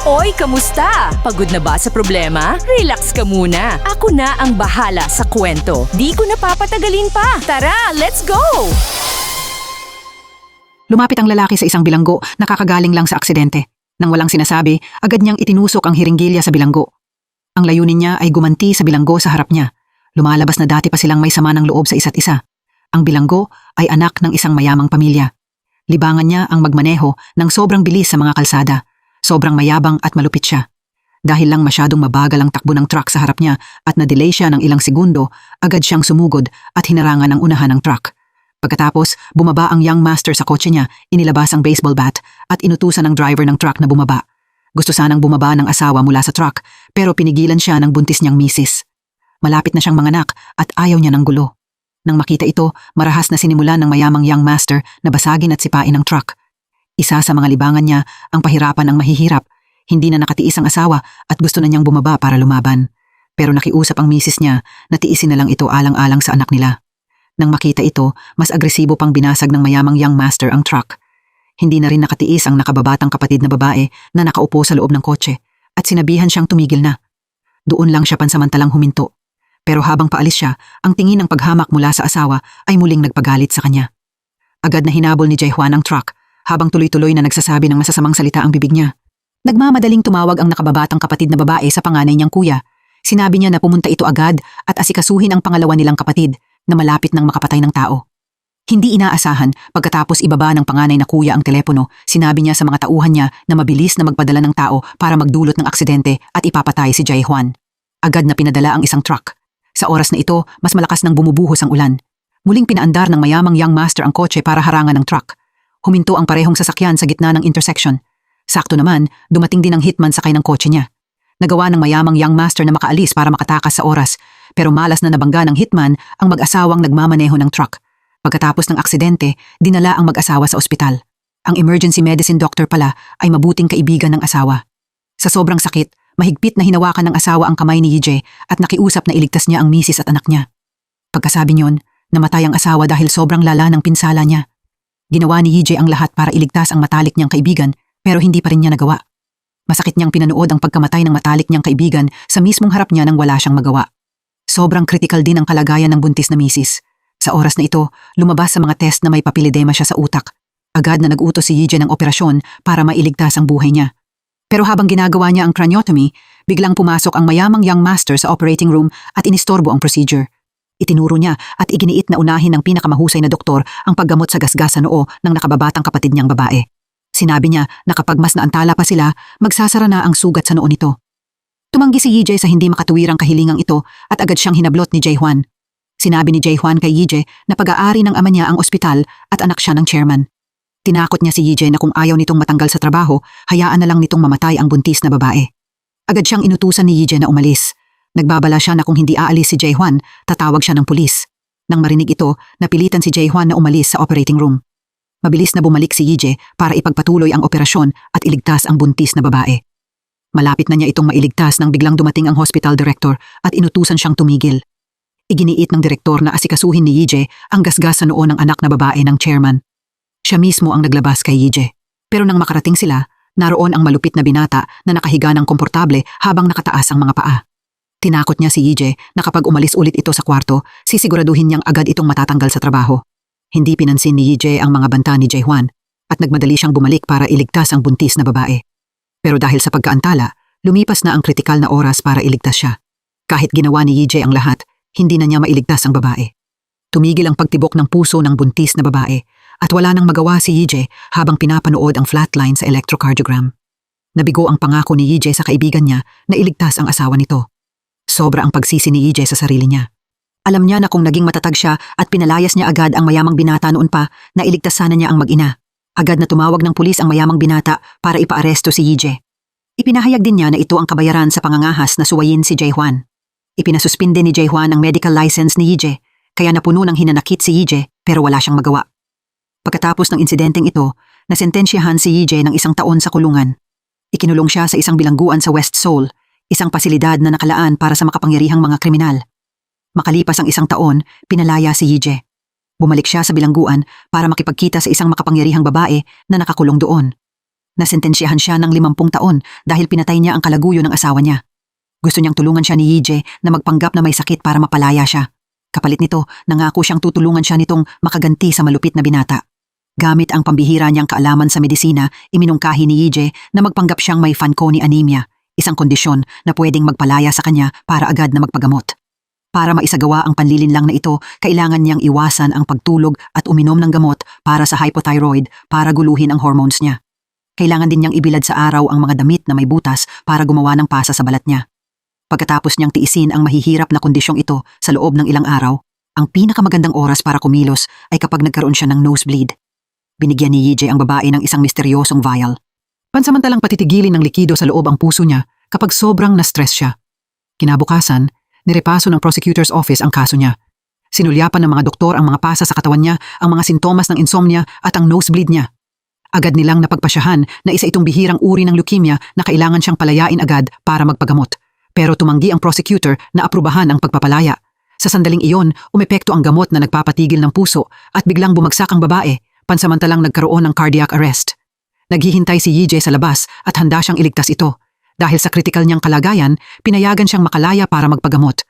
Oy, kamusta? Pagod na ba sa problema? Relax ka muna. Ako na ang bahala sa kwento. Di ko na papatagalin pa. Tara, let's go! Lumapit ang lalaki sa isang bilanggo na kakagaling lang sa aksidente. Nang walang sinasabi, agad niyang itinusok ang hiringgilya sa bilanggo. Ang layunin niya ay gumanti sa bilanggo sa harap niya. Lumalabas na dati pa silang may sama ng loob sa isa't isa. Ang bilanggo ay anak ng isang mayamang pamilya. Libangan niya ang magmaneho ng sobrang bilis sa mga kalsada. Sobrang mayabang at malupit siya. Dahil lang masyadong mabagal ang takbo ng truck sa harap niya at na-delay siya ng ilang segundo, agad siyang sumugod at hinarangan ang unahan ng truck. Pagkatapos, bumaba ang young master sa kotse niya, inilabas ang baseball bat at inutusan ng driver ng truck na bumaba. Gusto sanang bumaba ng asawa mula sa truck pero pinigilan siya ng buntis niyang misis. Malapit na siyang manganak at ayaw niya ng gulo. Nang makita ito, marahas na sinimulan ng mayamang young master na basagin at sipain ang truck. Isa sa mga libangan niya ang pahirapan ng mahihirap. Hindi na nakatiis ang asawa at gusto na niyang bumaba para lumaban. Pero nakiusap ang misis niya na tiisin na lang ito alang-alang sa anak nila. Nang makita ito, mas agresibo pang binasag ng mayamang young master ang truck. Hindi na rin nakatiis ang nakababatang kapatid na babae na nakaupo sa loob ng kotse at sinabihan siyang tumigil na. Doon lang siya pansamantalang huminto. Pero habang paalis siya, ang tingin ng paghamak mula sa asawa ay muling nagpagalit sa kanya. Agad na hinabol ni Jae-hwan ang truck habang tuloy-tuloy na nagsasabi ng masasamang salita ang bibig niya. Nagmamadaling tumawag ang nakababatang kapatid na babae sa panganay niyang kuya. Sinabi niya na pumunta ito agad at asikasuhin ang pangalawa nilang kapatid na malapit ng makapatay ng tao. Hindi inaasahan, pagkatapos ibaba ng panganay na kuya ang telepono, sinabi niya sa mga tauhan niya na mabilis na magpadala ng tao para magdulot ng aksidente at ipapatay si Jae-hwan. Agad na pinadala ang isang truck. Sa oras na ito, mas malakas nang bumubuhos ang ulan. Muling pinaandar ng mayamang young master ang kotse para harangan ng truck. Huminto ang parehong sasakyan sa gitna ng intersection. Sakto naman, dumating din ang hitman sakay ng kotse niya. Nagawa ng mayamang young master na makaalis para makatakas sa oras, pero malas na nabangga ng hitman ang mag-asawang nagmamaneho ng truck. Pagkatapos ng aksidente, dinala ang mag-asawa sa ospital. Ang emergency medicine doctor pala ay mabuting kaibigan ng asawa. Sa sobrang sakit, mahigpit na hinawakan ng asawa ang kamay ni Yije at nakiusap na iligtas niya ang misis at anak niya. Pagkasabi niyon, namatay ang asawa dahil sobrang lala ng pinsala niya. Ginawa ni Yije ang lahat para iligtas ang matalik niyang kaibigan pero hindi pa rin niya nagawa. Masakit niyang pinanood ang pagkamatay ng matalik niyang kaibigan sa mismong harap niya nang wala siyang magawa. Sobrang critical din ang kalagayan ng buntis na misis. Sa oras na ito, lumabas sa mga test na may papiledema siya sa utak. Agad na nag-utos si Yije ng operasyon para mailigtas ang buhay niya. Pero habang ginagawa niya ang craniotomy, biglang pumasok ang mayamang young master sa operating room at inistorbo ang procedure. Itinuro niya at iginiit na unahin ng pinakamahusay na doktor ang paggamot sa gasgas sa noo ng nakababatang kapatid niyang babae. Sinabi niya na kapag mas naantala pa sila, magsasara na ang sugat sa noo nito. Tumanggi si Yije sa hindi makatuwirang kahilingang ito at agad siyang hinablot ni Jae-hwan. Sinabi ni Jae-hwan kay Yije na pag-aari ng ama niya ang ospital at anak siya ng chairman. Tinakot niya si Yije na kung ayaw nitong matanggal sa trabaho, hayaan na lang nitong mamatay ang buntis na babae. Agad siyang inutusan ni Yije na umalis. Nagbabala siya na kung hindi aalis si Jae-hwan, tatawag siya ng pulis. Nang marinig ito, napilitan si Jae-hwan na umalis sa operating room. Mabilis na bumalik si Yije para ipagpatuloy ang operasyon at iligtas ang buntis na babae. Malapit na niya itong mailigtas nang biglang dumating ang hospital director at inutusan siyang tumigil. Iginiit ng direktor na asikasuhin ni Yije ang gasgas sa noo ng anak na babae ng chairman. Siya mismo ang naglabas kay Yije. Pero nang makarating sila, naroon ang malupit na binata na nakahiga ng komportable habang nakataas ang mga paa. Tinakot niya si Yije na kapag umalis ulit ito sa kwarto, sisiguraduhin niyang agad itong matatanggal sa trabaho. Hindi pinansin ni Yije ang mga banta ni Jae-hwan at nagmadali siyang bumalik para iligtas ang buntis na babae. Pero dahil sa pagkaantala, lumipas na ang kritikal na oras para iligtas siya. Kahit ginawa ni Yije ang lahat, hindi na niya mailigtas ang babae. Tumigil ang pagtibok ng puso ng buntis na babae at wala nang magawa si Yije habang pinapanood ang flatline sa electrocardiogram. Nabigo ang pangako ni Yije sa kaibigan niya na iligtas ang asawa nito. Sobra ang pagsisi ni Yije sa sarili niya. Alam niya na kung naging matatag siya at pinalayas niya agad ang mayamang binata noon pa, na iligtas sana niya ang mag-ina. Agad na tumawag ng pulis ang mayamang binata para ipaaresto si Yije. Ipinahayag din niya na ito ang kabayaran sa pangangahas na suwayin si Jae-hwan. Ipinasuspinde ni Jae-hwan ang medical license ni Yije, kaya napuno ng hinanakit si Yije pero wala siyang magawa. Pagkatapos ng insidenteng ito, nasentensyahan si Yije ng 1 taon sa kulungan. Ikinulong siya sa isang bilangguan sa West Seoul, isang pasilidad na nakalaan para sa makapangyarihang mga kriminal. Makalipas ang 1 taon, pinalaya si Yije. Bumalik siya sa bilangguan para makipagkita sa isang makapangyarihang babae na nakakulong doon. Nasentensyahan siya ng 50 taon dahil pinatay niya ang kalaguyo ng asawa niya. Gusto niyang tulungan siya ni Yije na magpanggap na may sakit para mapalaya siya. Kapalit nito, nangako siyang tutulungan siya nitong makaganti sa malupit na binata. Gamit ang pambihira niyang kaalaman sa medisina, iminungkahi ni Yije na magpanggap siyang may Fanconi anemia, isang kondisyon na pwedeng magpalaya sa kanya para agad na magpagamot. Para maisagawa ang panlilinlang na ito, kailangan niyang iwasan ang pagtulog at uminom ng gamot para sa hypothyroid para guluhin ang hormones niya. Kailangan din niyang ibilad sa araw ang mga damit na may butas para gumawa ng pasa sa balat niya. Pagkatapos niyang tiisin ang mahihirap na kondisyong ito sa loob ng ilang araw, ang pinakamagandang oras para kumilos ay kapag nagkaroon siya ng nosebleed. Binigyan ni Yije ang babae ng isang misteryosong vial. Pansamantalang patitigilin ng likido sa loob ang puso niya kapag sobrang na-stress siya. Kinabukasan, nirepaso ng prosecutor's office ang kaso niya. Sinulyapan ng mga doktor ang mga pasa sa katawan niya, ang mga sintomas ng insomnia at ang nosebleed niya. Agad nilang napagpasyahan na isa itong bihirang uri ng leukemia na kailangan siyang palayain agad para magpagamot. Pero tumanggi ang prosecutor na aprubahan ang pagpapalaya. Sa sandaling iyon, umepekto ang gamot na nagpapatigil ng puso at biglang bumagsak ang babae, pansamantalang nagkaroon ng cardiac arrest. Naghihintay si Yije sa labas at handa siyang iligtas ito. Dahil sa kritikal niyang kalagayan, pinayagan siyang makalaya para magpagamot.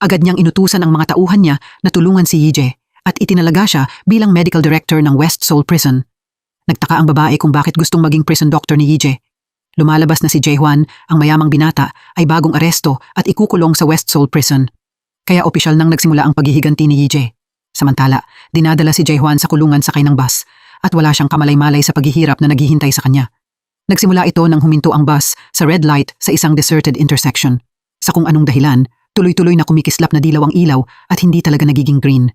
Agad niyang inutusan ang mga tauhan niya na tulungan si Yije at itinalaga siya bilang medical director ng West Seoul Prison. Nagtaka ang babae kung bakit gustong maging prison doctor ni Yije. Lumalabas na si Jae-hwan, ang mayamang binata, ay bagong aresto at ikukulong sa West Seoul Prison. Kaya opisyal nang nagsimula ang paghihiganti ni Yije. Samantala, dinadala si Jae-hwan sa kulungan sakay ng bus at wala siyang kamalay-malay sa paghihirap na naghihintay sa kanya. Nagsimula ito nang huminto ang bus sa red light sa isang deserted intersection. Sa kung anong dahilan, tuloy-tuloy na kumikislap na dilaw ang ilaw at hindi talaga nagiging green.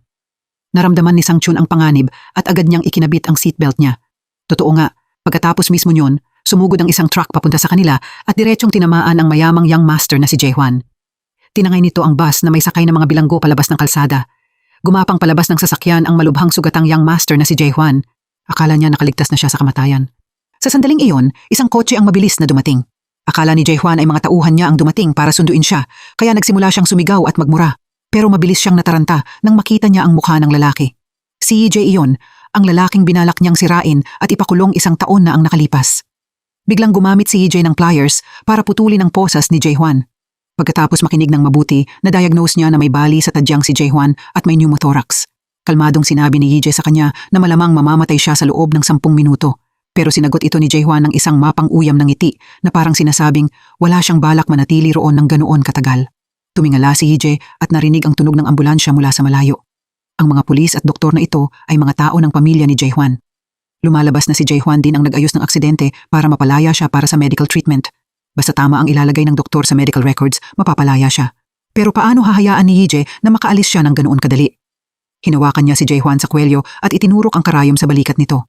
Naramdaman ni Sang-chun ang panganib at agad niyang ikinabit ang seatbelt niya. Totoo nga, pagkatapos mismo niyon, sumugod ang isang truck papunta sa kanila at diretsong tinamaan ang mayamang young master na si Jae-hwan. Tinangay nito ang bus na may sakay ng mga bilanggo palabas ng kalsada. Gumapang palabas ng sasakyan ang malubhang sugatang young master na si Jae-hwan. Akala niya nakaligtas na siya sa kamatayan. Sa sandaling iyon, isang kotse ang mabilis na dumating. Akala ni Jae-hwan ay mga tauhan niya ang dumating para sunduin siya, kaya nagsimula siyang sumigaw at magmura. Pero mabilis siyang nataranta nang makita niya ang mukha ng lalaki. Si Yije iyon, ang lalaking binalak niyang sirain at ipakulong 1 taon na ang nakalipas. Biglang gumamit si Yije ng pliers para putulin ang posas ni Jae-hwan. Pagkatapos makinig ng mabuti, na-diagnose niya na may bali sa tadyang si Jae-hwan at may pneumothorax. Kalmadong sinabi ni Yije sa kanya na malamang mamamatay siya sa loob ng 10 minuto. Pero sinagot ito ni Jae-hwan ng isang mapang-uyam ng ngiti na parang sinasabing wala siyang balak manatili roon ng ganoon katagal. Tumingala si Yije at narinig ang tunog ng ambulansya mula sa malayo. Ang mga pulis at doktor na ito ay mga tao ng pamilya ni Jae-hwan. Lumalabas na si Jae-hwan din ang nag-ayos ng aksidente para mapalaya siya para sa medical treatment. Basta tama ang ilalagay ng doktor sa medical records, mapapalaya siya. Pero paano hahayaan ni Yije na makaalis siya ng ganoon kadali? Hinawakan niya si Jae-hwan sa kwelyo at itinurok ang karayom sa balikat nito.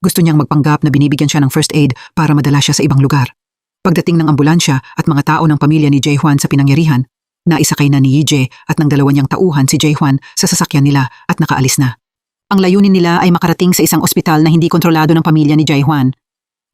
Gusto niyang magpanggap na binibigyan siya ng first aid para madala siya sa ibang lugar. Pagdating ng ambulansya at mga tao ng pamilya ni Jae-hwan sa pinangyarihan, naisakay na ni Yije at ng 2 niyang tauhan si Jae-hwan sa sasakyan nila at nakaalis na. Ang layunin nila ay makarating sa isang ospital na hindi kontrolado ng pamilya ni Jae-hwan.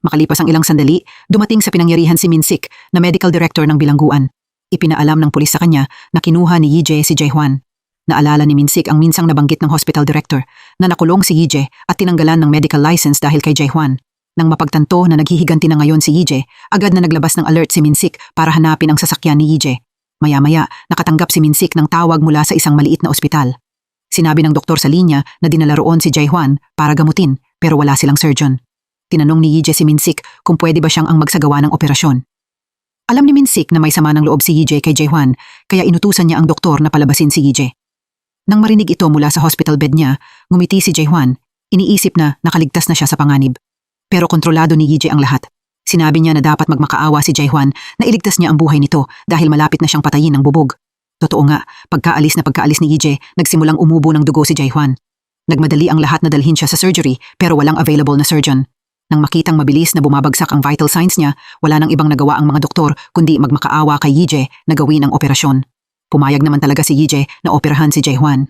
Makalipas ang ilang sandali, dumating sa pinangyarihan si Min-sik na medical director ng bilangguan. Ipinaalam ng pulis sa kanya na kinuha ni Yije si Jae-hwan. Naalala ni Min-sik ang minsang nabanggit ng hospital director na nakulong si Yije at tinanggalan ng medical license dahil kay Jae-hwan. Nang mapagtanto na naghihiganti na ngayon si Yije, agad na naglabas ng alert si Min-sik para hanapin ang sasakyan ni Yije. Maya-maya, nakatanggap si Min-sik ng tawag mula sa isang maliit na ospital. Sinabi ng doktor sa linya na dinala roon si Jae-hwan para gamutin pero wala silang surgeon. Tinanong ni Yije si Min-sik kung pwede ba siyang ang magsagawa ng operasyon. Alam ni Min-sik na may sama ng loob si Yije kay Jae-hwan kaya inutusan niya ang doktor na palabasin si Yije. Nang marinig ito mula sa hospital bed niya, ngumiti si Jae-hwan, iniisip na nakaligtas na siya sa panganib. Pero kontrolado ni Yije ang lahat. Sinabi niya na dapat magmakaawa si Jae-hwan na iligtas niya ang buhay nito dahil malapit na siyang patayin ng bubog. Totoo nga, pagkaalis ni Yije, nagsimulang umubo ng dugo si Jae-hwan. Nagmadali ang lahat na dalhin siya sa surgery pero walang available na surgeon. Nang makitang mabilis na bumabagsak ang vital signs niya, wala nang ibang nagawa ang mga doktor kundi magmakaawa kay Yije na gawin ang operasyon. Pumayag naman talaga si Yije na operahan si Jae-hwan.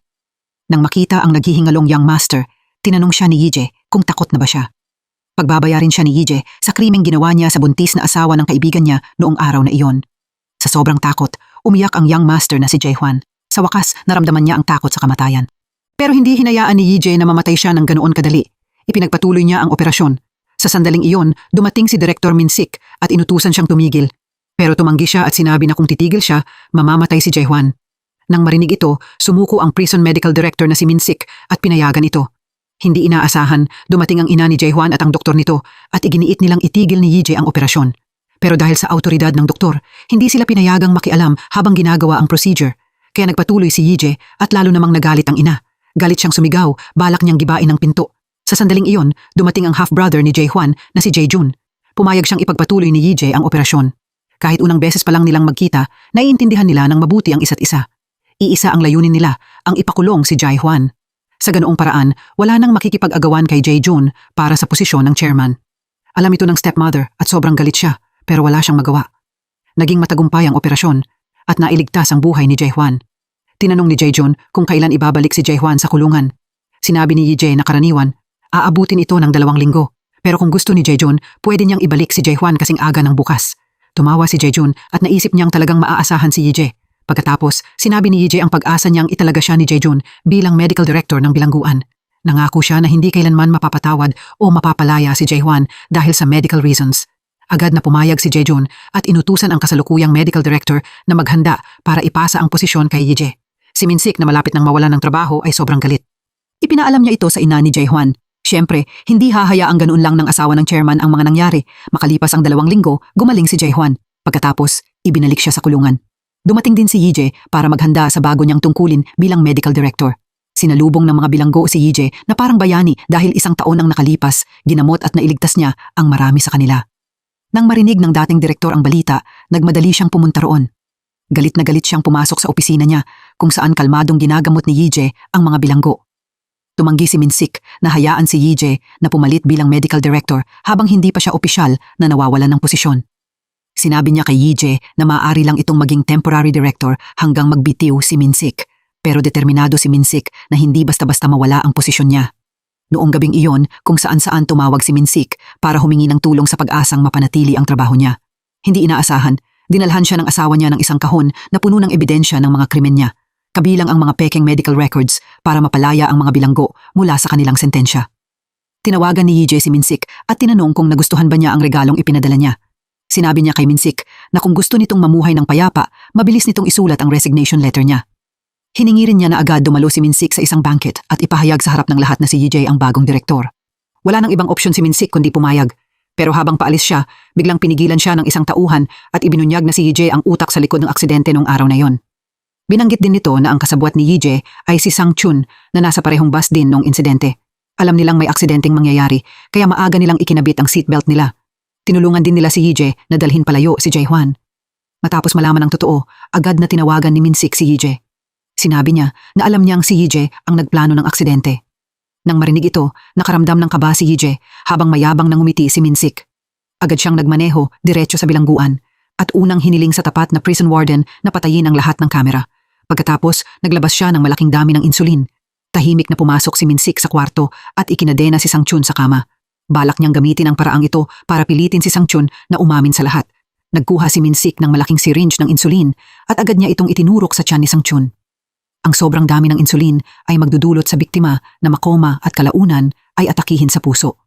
Nang makita ang naghihingalong young master, tinanong siya ni Yije kung takot na ba siya. Pagbabayarin siya ni Yije sa krimeng ginawa niya sa buntis na asawa ng kaibigan niya noong araw na iyon. Sa sobrang takot, umiyak ang young master na si Jae-hwan. Sa wakas, naramdaman niya ang takot sa kamatayan. Pero hindi hinayaan ni Yije na mamatay siya ng ganoon kadali. Ipinagpatuloy niya ang operasyon. Sa sandaling iyon, dumating si Director Minsik at inutusan siyang tumigil. Pero tumanggi siya at sinabi na kung titigil siya, mamamatay si Jae-hwan. Nang marinig ito, sumuko ang prison medical director na si Minsik at pinayagan ito. Hindi inaasahan, dumating ang ina ni Jae-hwan at ang doktor nito at iginiit nilang itigil ni Yee-jae ang operasyon. Pero dahil sa autoridad ng doktor, hindi sila pinayagang makialam habang ginagawa ang procedure. Kaya nagpatuloy si Yee-jae at lalo namang nagalit ang ina. Galit siyang sumigaw, balak niyang gibain ang pinto. Sa sandaling iyon, dumating ang half-brother ni Jae-hwan na si Jae-jun. Pumayag siyang ipagpatuloy ni Yee-jae ang operasyon. Kahit unang beses pa lang nilang magkita, naiintindihan nila ng mabuti ang isa't isa. Iisa ang layunin nila, ang ipakulong si Jae-hwan. Sa ganoong paraan, wala nang makikipag-agawan kay Jae-jun para sa posisyon ng chairman. Alam ito ng stepmother at sobrang galit siya, pero wala siyang magawa. Naging matagumpay ang operasyon at nailigtas ang buhay ni Jae-hwan. Tinanong ni Jae-jun kung kailan ibabalik si Jae-hwan sa kulungan. Sinabi ni Yee-jae na karaniwan, aabutin ito ng 2 linggo. Pero kung gusto ni Jae-jun, pwede niyang ibalik si Jae-hwan kasing aga ng bukas. Tumawa si Jae-jun at naisip niyang talagang maaasahan si Yee-jae. Pagkatapos, sinabi ni Yee-jae ang pag-asa niyang italaga siya ni Jae-jun bilang medical director ng bilangguan. Nangako siya na hindi kailanman mapapatawad o mapapalaya si Jae-hwan dahil sa medical reasons. Agad na pumayag si Jae-jun at inutusan ang kasalukuyang medical director na maghanda para ipasa ang posisyon kay Yee-jae. Si Minsik na malapit nang mawalan ng trabaho ay sobrang galit. Ipinaalam niya ito sa ina ni Jae-hwan. Siyempre, hindi hahayaang ganoon lang ng asawa ng chairman ang mga nangyari. Makalipas ang 2 linggo, gumaling si Jae-hwan. Pagkatapos, ibinalik siya sa kulungan. Dumating din si Yee-jae para maghanda sa bago niyang tungkulin bilang medical director. Sinalubong ng mga bilanggo si Yee-jae na parang bayani dahil 1 taon ang nakalipas, ginamot at nailigtas niya ang marami sa kanila. Nang marinig ng dating direktor ang balita, nagmadali siyang pumunta roon. Galit na galit siyang pumasok sa opisina niya kung saan kalmadong ginagamot ni Yee-jae ang mga bilanggo. Tumanggi si Minsik na hayaan si Yee-jae na pumalit bilang medical director habang hindi pa siya opisyal na nawawalan ng posisyon. Sinabi niya kay Yee-jae na maaari lang itong maging temporary director hanggang magbitiw si Minsik. Pero determinado si Minsik na hindi basta-basta mawala ang posisyon niya. Noong gabing iyon, kung saan-saan tumawag si Minsik para humingi ng tulong sa pag-asang mapanatili ang trabaho niya. Hindi inaasahan, dinalhan siya ng asawa niya ng isang kahon na puno ng ebidensya ng mga krimen niya. Kabilang ang mga pekeng medical records para mapalaya ang mga bilanggo mula sa kanilang sentensya. Tinawagan ni Yee-jae si Minsik at tinanong kung nagustuhan ba niya ang regalong ipinadala niya. Sinabi niya kay Minsik na kung gusto nitong mamuhay ng payapa, mabilis nitong isulat ang resignation letter niya. Hiningi rin niya na agad dumalo si Minsik sa isang banquet at ipahayag sa harap ng lahat na si Yee-jae ang bagong direktor. Wala nang ibang opsyon si Minsik kundi pumayag. Pero habang paalis siya, biglang pinigilan siya ng isang tauhan at ibinunyag na si Yee-jae ang utak sa likod ng aksidente noong araw na yon. Binanggit din nito na ang kasabwat ni Yee-jae ay si Sang-chun na nasa parehong bus din noong insidente. Alam nilang may aksidenteng mangyayari kaya maaga nilang ikinabit ang seatbelt nila. Tinulungan din nila si Yee-jae na dalhin palayo si Jae-hwan. Matapos malaman ang totoo, agad na tinawagan ni Minsik si Yee-jae. Sinabi niya na alam niyang si Yee-jae ang nagplano ng aksidente. Nang marinig ito, nakaramdam ng kaba si Yee-jae habang mayabang nang ngumiti si Minsik. Agad siyang nagmaneho diretso sa bilangguan at unang hiniling sa tapat na prison warden na patayin ang lahat ng kamera. Pagkatapos, naglabas siya ng malaking dami ng insulin. Tahimik na pumasok si Minsik sa kwarto at ikinadena si Sang-chun sa kama. Balak niyang gamitin ang paraang ito para pilitin si Sang-chun na umamin sa lahat. Nagkuha si Minsik ng malaking syringe ng insulin at agad niya itong itinurok sa tiyan ni Sang-chun. Ang sobrang dami ng insulin ay magdudulot sa biktima na makoma at kalaunan ay atakihin sa puso.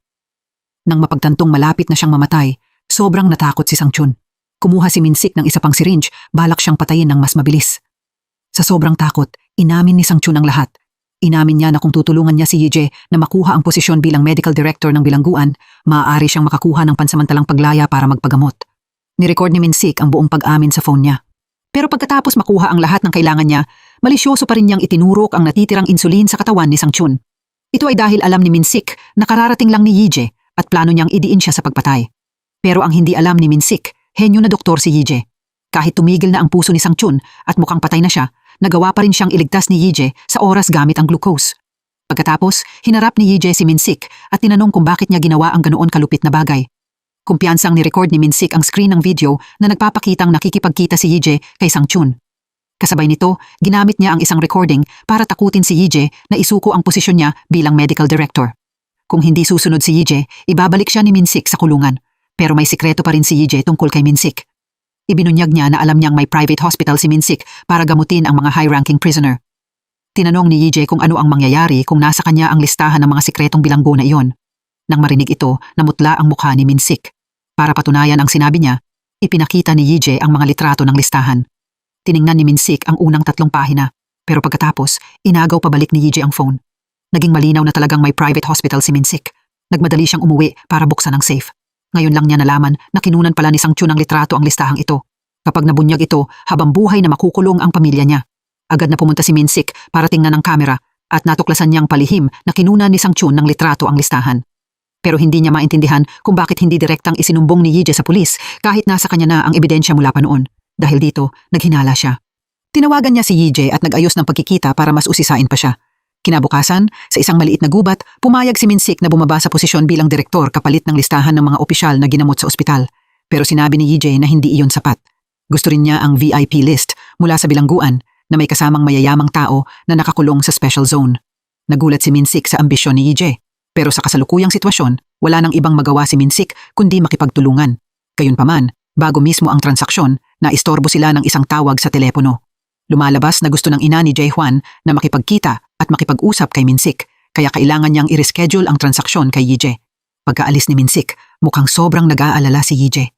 Nang mapagtantong malapit na siyang mamatay, sobrang natakot si Sang-chun. Kumuha si Minsik ng isa pang syringe, balak siyang patayin ng mas mabilis. Sa sobrang takot, inamin ni Sang-chun ang lahat. Inamin niya na kung tutulungan niya si Yee-jae na makuha ang posisyon bilang medical director ng bilangguan, maaari siyang makakuha ng pansamantalang paglaya para magpagamot. Nirecord ni Minsik ang buong pag-amin sa phone niya. Pero pagkatapos makuha ang lahat ng kailangan niya, malisyoso pa rin niyang itinurok ang natitirang insulin sa katawan ni Sang-chun. Ito ay dahil alam ni Minsik na kararating lang ni Yee-jae at plano niyang idiin siya sa pagpatay. Pero ang hindi alam ni Minsik, henyo na doktor si Yee-jae. Kahit tumigil na ang puso ni Sang-chun at mukhang patay na siya, nagawa pa rin siyang iligtas ni Yee-jae sa oras gamit ang glucose. Pagkatapos, hinarap ni Yee-jae si Minsik at tinanong kung bakit niya ginawa ang ganoon kalupit na bagay. Kumpiyansang ni-record ni Minsik ang screen ng video na nagpapakitang nakikipagkita si Yee-jae kay Sang-chun. Kasabay nito, ginamit niya ang isang recording para takutin si Yee-jae na isuko ang posisyon niya bilang medical director. Kung hindi susunod si Yee-jae, ibabalik siya ni Minsik sa kulungan. Pero may sikreto pa rin si Yee-jae tungkol kay Minsik. Ibinunyag niya na alam niyang may private hospital si Minsik para gamutin ang mga high-ranking prisoner. Tinanong ni Yee-jae kung ano ang mangyayari kung nasa kanya ang listahan ng mga sikretong bilanggo na iyon. Nang marinig ito, namutla ang mukha ni Minsik. Para patunayan ang sinabi niya, ipinakita ni Yije ang mga litrato ng listahan. Tiningnan ni Minsik ang unang 3 pahina, pero pagkatapos, inagaw pabalik ni Yije ang phone. Naging malinaw na talagang may private hospital si Minsik. Nagmadali siyang umuwi para buksan ang safe. Ngayon lang niya nalaman na kinunan pala ni Sang Chun ng litrato ang listahang ito. Kapag nabunyag ito, habang buhay na makukulong ang pamilya niya. Agad na pumunta si Minsik para tingnan ang kamera at natuklasan niyang palihim na kinunan ni Sang Chun ng litrato ang listahan. Pero hindi niya maintindihan kung bakit hindi direktang isinumbong ni Yije sa pulis kahit nasa kanya na ang ebidensya mula pa noon. Dahil dito, naghinala siya. Tinawagan niya si Yije at nag-ayos ng pagkikita para mas usisain pa siya. Kinabukasan, sa isang maliit na gubat, pumayag si Minsik na bumaba sa posisyon bilang direktor kapalit ng listahan ng mga opisyal na ginamot sa ospital. Pero sinabi ni Yije na hindi iyon sapat. Gusto rin niya ang VIP list mula sa bilangguan na may kasamang mayayamang tao na nakakulong sa special zone. Nagulat si Minsik sa ambisyon ni Yije. Pero sa kasalukuyang sitwasyon, wala nang ibang magawa si Minsik kundi makipagtulungan. Gayunpaman, bago mismo ang transaksyon, naistorbo sila ng isang tawag sa telepono. Lumalabas na gusto ng ina ni Jae-hwan na makipagkita at makipag-usap kay Minsik, kaya kailangan niyang i-reschedule ang transaksyon kay Yije. Pagkaalis ni Minsik, mukhang sobrang nag-aalala si Yije.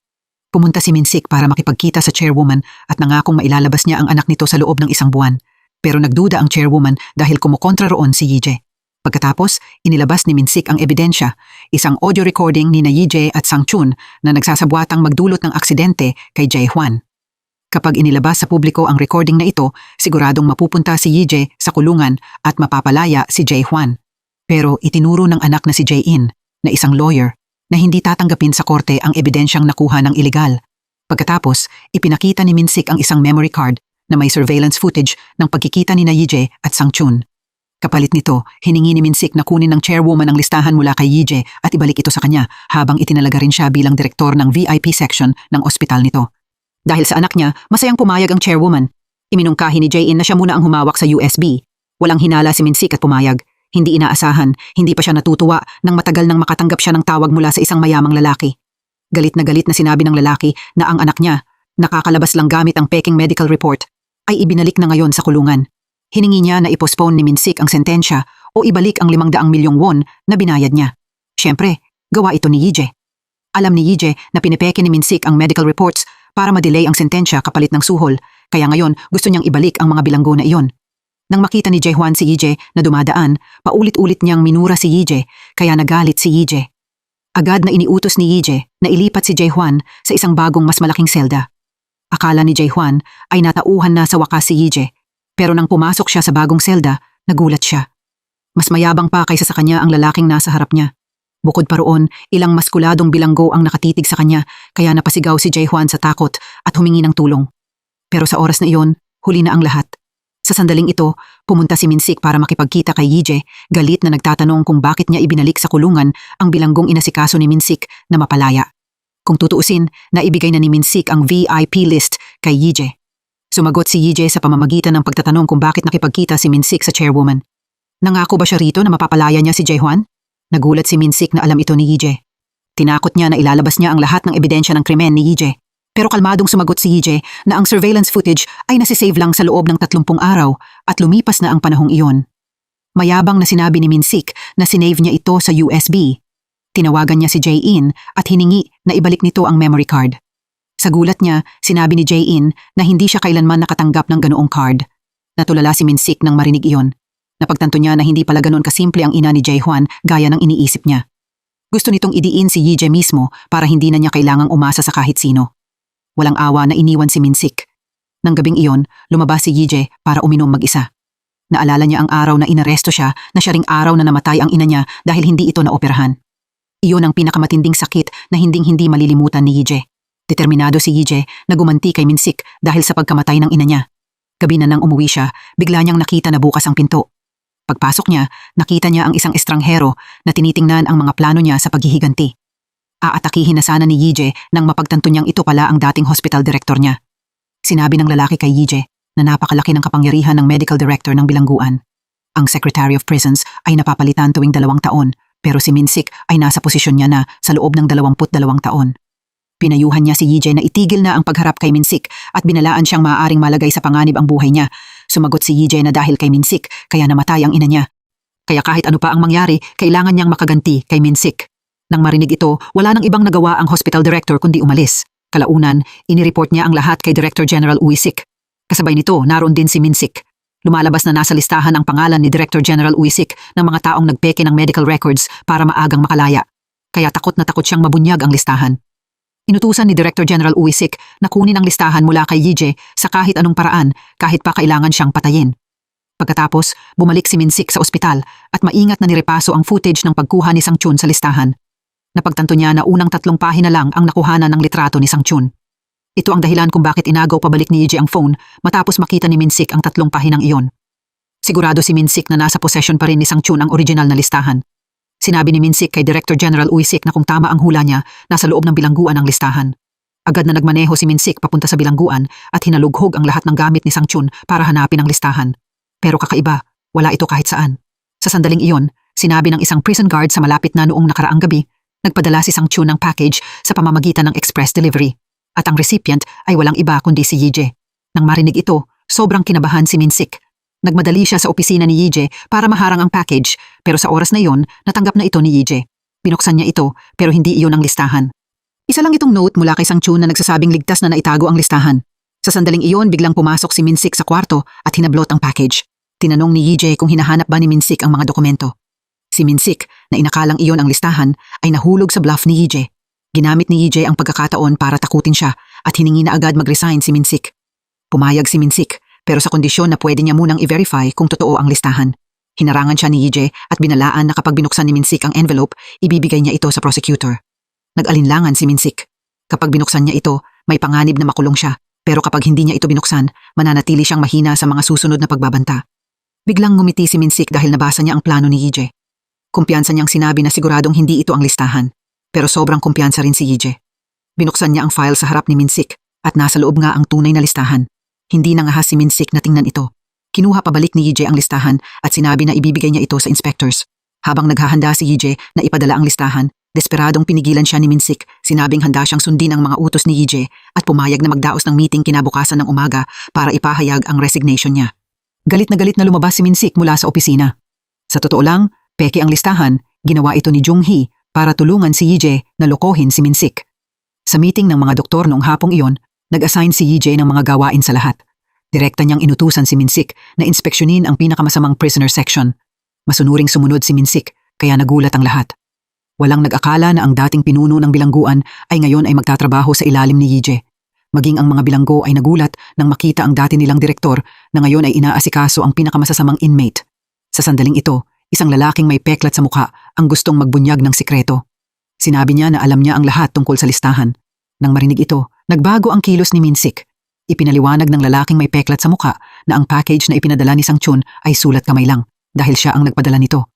Pumunta si Minsik para makipagkita sa chairwoman at nangakong mailalabas niya ang anak nito sa loob ng 1 buwan. Pero nagduda ang chairwoman dahil kumukontra roon si Yije. Pagkatapos, inilabas ni Minsik ang ebidensya, isang audio recording ni Yije at Sang Chun na nagsasabwatang magdulot ng aksidente kay Jae-hwan. Kapag inilabas sa publiko ang recording na ito, siguradong mapupunta si Yije sa kulungan at mapapalaya si Jae-hwan. Pero itinuro ng anak na si Jae-in, na isang lawyer, na hindi tatanggapin sa korte ang ebidensyang nakuha ng iligal. Pagkatapos, ipinakita ni Minsik ang isang memory card na may surveillance footage ng pagkikita ni Yije at Sang Chun. Kapalit nito, hiningi ni Minsik na kunin ng chairwoman ang listahan mula kay Yije at ibalik ito sa kanya habang itinalaga rin siya bilang direktor ng VIP section ng ospital nito. Dahil sa anak niya, masayang pumayag ang chairwoman. Iminungkahi ni Jae-in na siya muna ang humawak sa USB. Walang hinala si Minsik at pumayag. Hindi inaasahan, hindi pa siya natutuwa nang matagal nang makatanggap siya ng tawag mula sa isang mayamang lalaki. Galit na sinabi ng lalaki na ang anak niya, nakakalabas lang gamit ang peking medical report, ay ibinalik na ngayon sa kulungan. Hiningi niya na ipostpone ni Minsik ang sentensya o ibalik ang 500 milyong won na binayad niya. Siyempre, gawa ito ni Yije. Alam ni Yije na pinipeke ni Minsik ang medical reports para ma-delay ang sentensya kapalit ng suhol, kaya ngayon gusto niyang ibalik ang mga bilanggo na iyon. Nang makita ni Jae-hwan si Yije na dumadaan, paulit-ulit niyang minura si Yije, kaya nagalit si Yije. Agad na iniutos ni Yije na ilipat si Jae-hwan sa isang bagong mas malaking selda. Akala ni Jae-hwan ay natauhan na sa wakas si Yije, pero nang pumasok siya sa bagong selda, nagulat siya. Mas mayabang pa kaysa sa kanya ang lalaking nasa harap niya. Bukod pa roon, ilang maskuladong bilanggo ang nakatitig sa kanya, kaya napasigaw si Jae-hwan sa takot at humingi ng tulong. Pero sa oras na iyon, huli na ang lahat. Sa sandaling ito, pumunta si Minsik para makipagkita kay Yije, galit na nagtatanong kung bakit niya ibinalik sa kulungan ang bilanggong inasikaso ni Minsik na mapalaya. Kung tutuusin, naibigay na ni Minsik ang VIP list kay Yije. Sumagot si Yije sa pamamagitan ng pagtatanong kung bakit nakipagkita si Minsik sa chairwoman. Nangako ba siya rito na mapapalaya niya si Jae-hwan? Nagulat si Minsik na alam ito ni Yije. Tinakot niya na ilalabas niya ang lahat ng ebidensya ng krimen ni Yije. Pero kalmadong sumagot si Yije na ang surveillance footage ay nasisave lang sa loob ng 30 araw at lumipas na ang panahong iyon. Mayabang na sinabi ni Minsik na sinave niya ito sa USB. Tinawagan niya si Jae-in at hiningi na ibalik nito ang memory card. Sa gulat niya, sinabi ni Jae-in na hindi siya kailanman nakatanggap ng ganoong card. Natulala si Minsik nang marinig iyon. Napagtanto niya na hindi pala ganoon kasimple ang ina ni Jae-hwan gaya ng iniisip niya. Gusto nitong idiin si Yije mismo para hindi na niya kailangang umasa sa kahit sino. Walang awa na iniwan si Minsik. Nang gabing iyon, lumabas si Yije para uminom mag-isa. Naalala niya ang araw na inaresto siya na siya ring araw na namatay ang ina niya dahil hindi ito naoperahan. Iyon ang pinakamatinding sakit na hinding-hindi malilimutan ni Yije. Determinado si Yije na gumanti kay Minsik dahil sa pagkamatay ng ina niya. Gabi na nang umuwi siya, bigla niyang nakita na bukas ang pinto. Pagpasok niya, nakita niya ang isang estranghero na tinitingnan ang mga plano niya sa paghihiganti. Aatakihin na sana ni Yije nang mapagtanto niyang ito pala ang dating hospital director niya. Sinabi ng lalaki kay Yije na napakalaki ng kapangyarihan ng medical director ng bilangguan. Ang Secretary of Prisons ay napapalitan tuwing 2 taon, pero si Minsik ay nasa posisyon niya na sa loob ng 22 taon. Pinayuhan niya si Yije na itigil na ang pagharap kay Minsik at binalaan siyang maaaring malagay sa panganib ang buhay niya. Sumagot si Yije na dahil kay Minsik kaya namatay ang ina niya. Kaya kahit ano pa ang mangyari, kailangan niyang makaganti kay Minsik. Nang marinig ito, wala nang ibang nagawa ang hospital director kundi umalis. Kalaunan, inireport niya ang lahat kay Director General Uisik. Kasabay nito, naroon din si Minsik. Lumalabas na nasa listahan ang pangalan ni Director General Uisik ng mga taong nagpeke ng medical records para maagang makalaya. Kaya takot na takot siyang mabunyag ang listahan. Inutusan ni Director General Uisik na kunin ang listahan mula kay Yije sa kahit anong paraan kahit pa kailangan siyang patayin. Pagkatapos, bumalik si Minsik sa ospital at maingat na nirepaso ang footage ng pagkuha ni Sang Chun sa listahan. Napagtanto niya na unang 3 pahina lang ang nakuhanan ng litrato ni Sang Chun. Ito ang dahilan kung bakit inagaw pabalik ni Yije ang phone matapos makita ni Minsik ang 3 pahinang iyon. Sigurado si Minsik na nasa possession pa rin ni Sang Chun ang original na listahan. Sinabi ni Minsik kay Director General Uisik na kung tama ang hula niya, nasa loob ng bilangguan ang listahan. Agad na nagmaneho si Minsik papunta sa bilangguan at hinalughog ang lahat ng gamit ni Sang Chun para hanapin ang listahan. Pero kakaiba, wala ito kahit saan. Sa sandaling iyon, sinabi ng isang prison guard sa malapit na noong nakaraang gabi, nagpadala si Sang Chun ng package sa pamamagitan ng express delivery. At ang recipient ay walang iba kundi si Yije. Nang marinig ito, sobrang kinabahan si Minsik. Nagmadali siya sa opisina ni Yije para maharang ang package, pero sa oras na iyon, natanggap na ito ni Yije. Binuksan niya ito, pero hindi iyon ang listahan. Isa lang itong note mula kay Sang Chun na nagsasabing ligtas na naitago ang listahan. Sa sandaling iyon, biglang pumasok si Minsik sa kwarto at hinablot ang package. Tinanong ni Yije kung hinahanap ba ni Minsik ang mga dokumento. Si Minsik, na inakalang iyon ang listahan, ay nahulog sa bluff ni Yije. Ginamit ni Yije ang pagkakataon para takutin siya at hiningi na agad mag-resign si Minsik. Pumayag si Minsik, pero sa kondisyon na pwede niya munang i-verify kung totoo ang listahan. Hinarangan siya ni Yije at binalaan na kapag binuksan ni Minsik ang envelope, ibibigay niya ito sa prosecutor. Nag-alinlangan si Minsik. Kapag binuksan niya ito, may panganib na makulong siya, pero kapag hindi niya ito binuksan, mananatili siyang mahina sa mga susunod na pagbabanta. Biglang ngumiti si Minsik dahil nabasa niya ang plano ni Yije. Kumpiyansa niyang sinabi na siguradong hindi ito ang listahan, pero sobrang kumpiyansa rin si Yije. Binuksan niya ang file sa harap ni Minsik at nasa loob nga ang tunay na listahan. Hindi nangahas si Minsik na tingnan ito. Kinuha pabalik ni Yije ang listahan at sinabi na ibibigay niya ito sa inspectors. Habang naghahanda si Yije na ipadala ang listahan, desperadong pinigilan siya ni Minsik. Sinabing handa siyang sundin ang mga utos ni Yije at pumayag na magdaos ng meeting kinabukasan ng umaga para ipahayag ang resignation niya. Galit na lumabas si Minsik mula sa opisina. Sa totoo lang, peke ang listahan, ginawa ito ni Jung-hee para tulungan si Yije na lokohin si Minsik. Sa meeting ng mga doktor noong hapong iyon, nag-assign si Yije ng mga gawain sa lahat. Direkta niyang inutusan si Minsik na inspeksyonin ang pinakamasamang prisoner section. Masunuring sumunod si Minsik, kaya nagulat ang lahat. Walang nag-akala na ang dating pinuno ng bilangguan ay ngayon ay magtatrabaho sa ilalim ni Yije. Maging ang mga bilanggo ay nagulat nang makita ang dati nilang direktor na ngayon ay inaasikaso ang pinakamasasamang inmate. Sa sandaling ito, isang lalaking may peklat sa mukha ang gustong magbunyag ng sikreto. Sinabi niya na alam niya ang lahat tungkol sa listahan. Nang marinig ito, nagbago ang kilos ni Minsik. Ipinaliwanag ng lalaking may peklat sa mukha na ang package na ipinadala ni Sang Chun ay sulat kamay lang dahil siya ang nagpadala nito.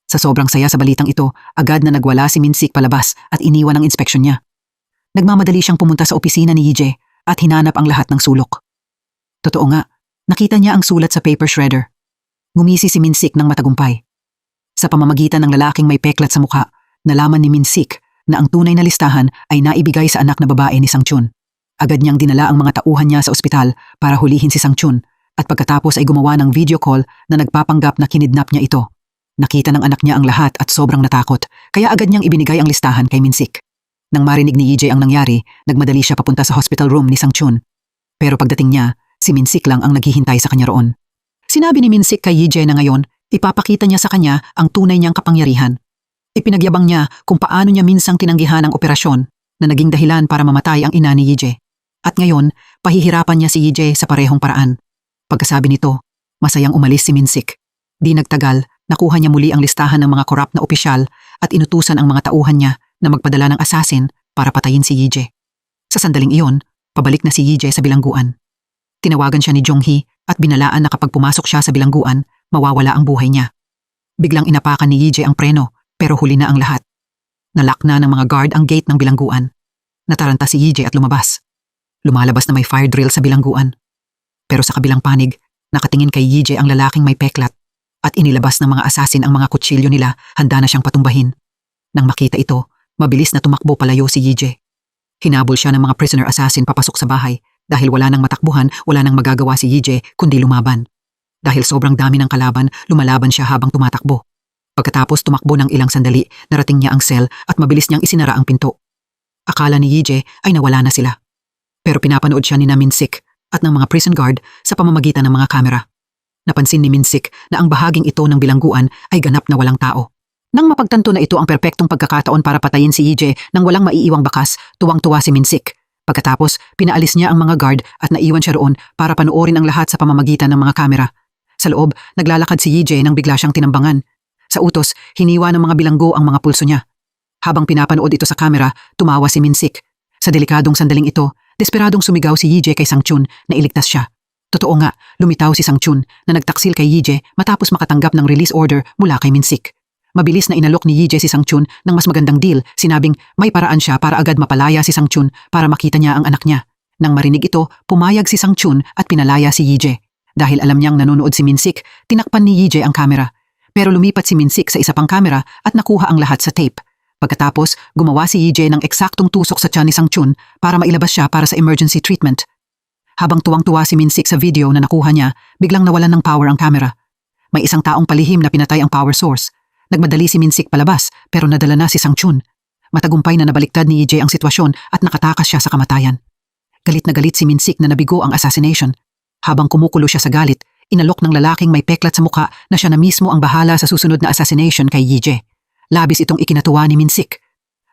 Sa sobrang saya sa balitang ito, agad na nagwala si Minsik palabas at iniwan ang inspeksyon niya. Nagmamadali siyang pumunta sa opisina ni Yije at hinanap ang lahat ng sulok. Totoo nga, nakita niya ang sulat sa paper shredder. Ngumisi si Minsik ng matagumpay. Sa pamamagitan ng lalaking may peklat sa mukha, nalaman ni Minsik na ang tunay na listahan ay naibigay sa anak na babae ni Sang Chun. Agad niyang dinala ang mga tauhan niya sa ospital para hulihin si Sang Chun at pagkatapos ay gumawa ng video call na nagpapanggap na kinidnap niya ito. Nakita ng anak niya ang lahat at sobrang natakot, kaya agad niyang ibinigay ang listahan kay Minsik. Nang marinig ni Yije ang nangyari, nagmadali siya papunta sa hospital room ni Sang Chun. Pero pagdating niya, si Minsik lang ang naghihintay sa kanya roon. Sinabi ni Minsik kay Yije na ngayon, ipapakita niya sa kanya ang tunay niyang kapangyarihan. Ipinagyabang niya kung paano niya minsang tinanggihan ang operasyon na naging dahilan para mamatay ang ina ni Yije. At ngayon, pahihirapan niya si Yije sa parehong paraan. Pagkasabi nito, masayang umalis si Minsik. Di nagtagal, nakuha niya muli ang listahan ng mga korap na opisyal at inutusan ang mga tauhan niya na magpadala ng assassin para patayin si Yije. Sa sandaling iyon, pabalik na si Yije sa bilangguan. Tinawagan siya ni Jung-hee at binalaan na kapag pumasok siya sa bilangguan, mawawala ang buhay niya. Biglang inapakan ni Yije ang preno pero huli na ang lahat. Nalock na ng mga guard ang gate ng bilangguan. Nataranta si Yije at lumabas. Lumalabas na may fire drill sa bilangguan. Pero sa kabilang panig, nakatingin kay Yije ang lalaking may peklat at inilabas ng mga assassin ang mga kutsilyo nila, handa na siyang patumbahin. Nang makita ito, mabilis na tumakbo palayo si Yije. Hinabol siya ng mga prisoner assassin papasok sa bahay dahil wala nang matakbuhan, wala nang magagawa si Yije kundi lumaban. Dahil sobrang dami ng kalaban, lumalaban siya habang tumatakbo. Pagkatapos tumakbo ng ilang sandali, narating niya ang cell at mabilis niyang isinara ang pinto. Akala ni Yije ay nawala na sila. Pero pinapanood siya ni Minsik at ng mga prison guard sa pamamagitan ng mga kamera. Napansin ni Minsik na ang bahaging ito ng bilangguan ay ganap na walang tao. Nang mapagtanto na ito ang perpektong pagkakataon para patayin si Yije nang walang maiiwang bakas, tuwang-tuwa si Minsik. Pagkatapos, pinaalis niya ang mga guard at naiwan siya roon para panoorin ang lahat sa pamamagitan ng mga kamera. Sa loob, naglalakad si Yije nang bigla siyang tinambangan. Sa utos, hiniwa ng mga bilanggo ang mga pulso niya. Habang pinapanood ito sa kamera, tumawa si Minsik. Sa delikadong sandaling ito, desperadong sumigaw si Yije kay Sangchun na iligtas siya. Totoo nga, lumitaw si Sangchun na nagtaksil kay Yije matapos makatanggap ng release order mula kay Minsik. Mabilis na inalok ni Yije si Sangchun ng mas magandang deal, sinabing may paraan siya para agad mapalaya si Sangchun para makita niya ang anak niya. Nang marinig ito, pumayag si Sangchun at pinalaya si Yije. Dahil alam niyang nanonood si Minsik, tinakpan ni Yije ang kamera. Pero lumipat si Minsik sa isa pang kamera at nakuha ang lahat sa tape. Pagkatapos, gumawa si Yije ng eksaktong tusok sa tiyan ni Sangchun para mailabas siya para sa emergency treatment. Habang tuwang-tuwa si Minsik sa video na nakuha niya, biglang nawalan ng power ang kamera. May isang taong palihim na pinatay ang power source. Nagmadali si Minsik palabas pero nadala na si Sangchun. Matagumpay na nabaliktad ni Yije ang sitwasyon at nakatakas siya sa kamatayan. Galit na galit si Minsik na nabigo ang assassination. Habang kumukulo siya sa galit, inalok ng lalaking may peklat sa muka na siya na mismo ang bahala sa susunod na assassination kay Yije. Labis itong ikinatuwa ni Minsik.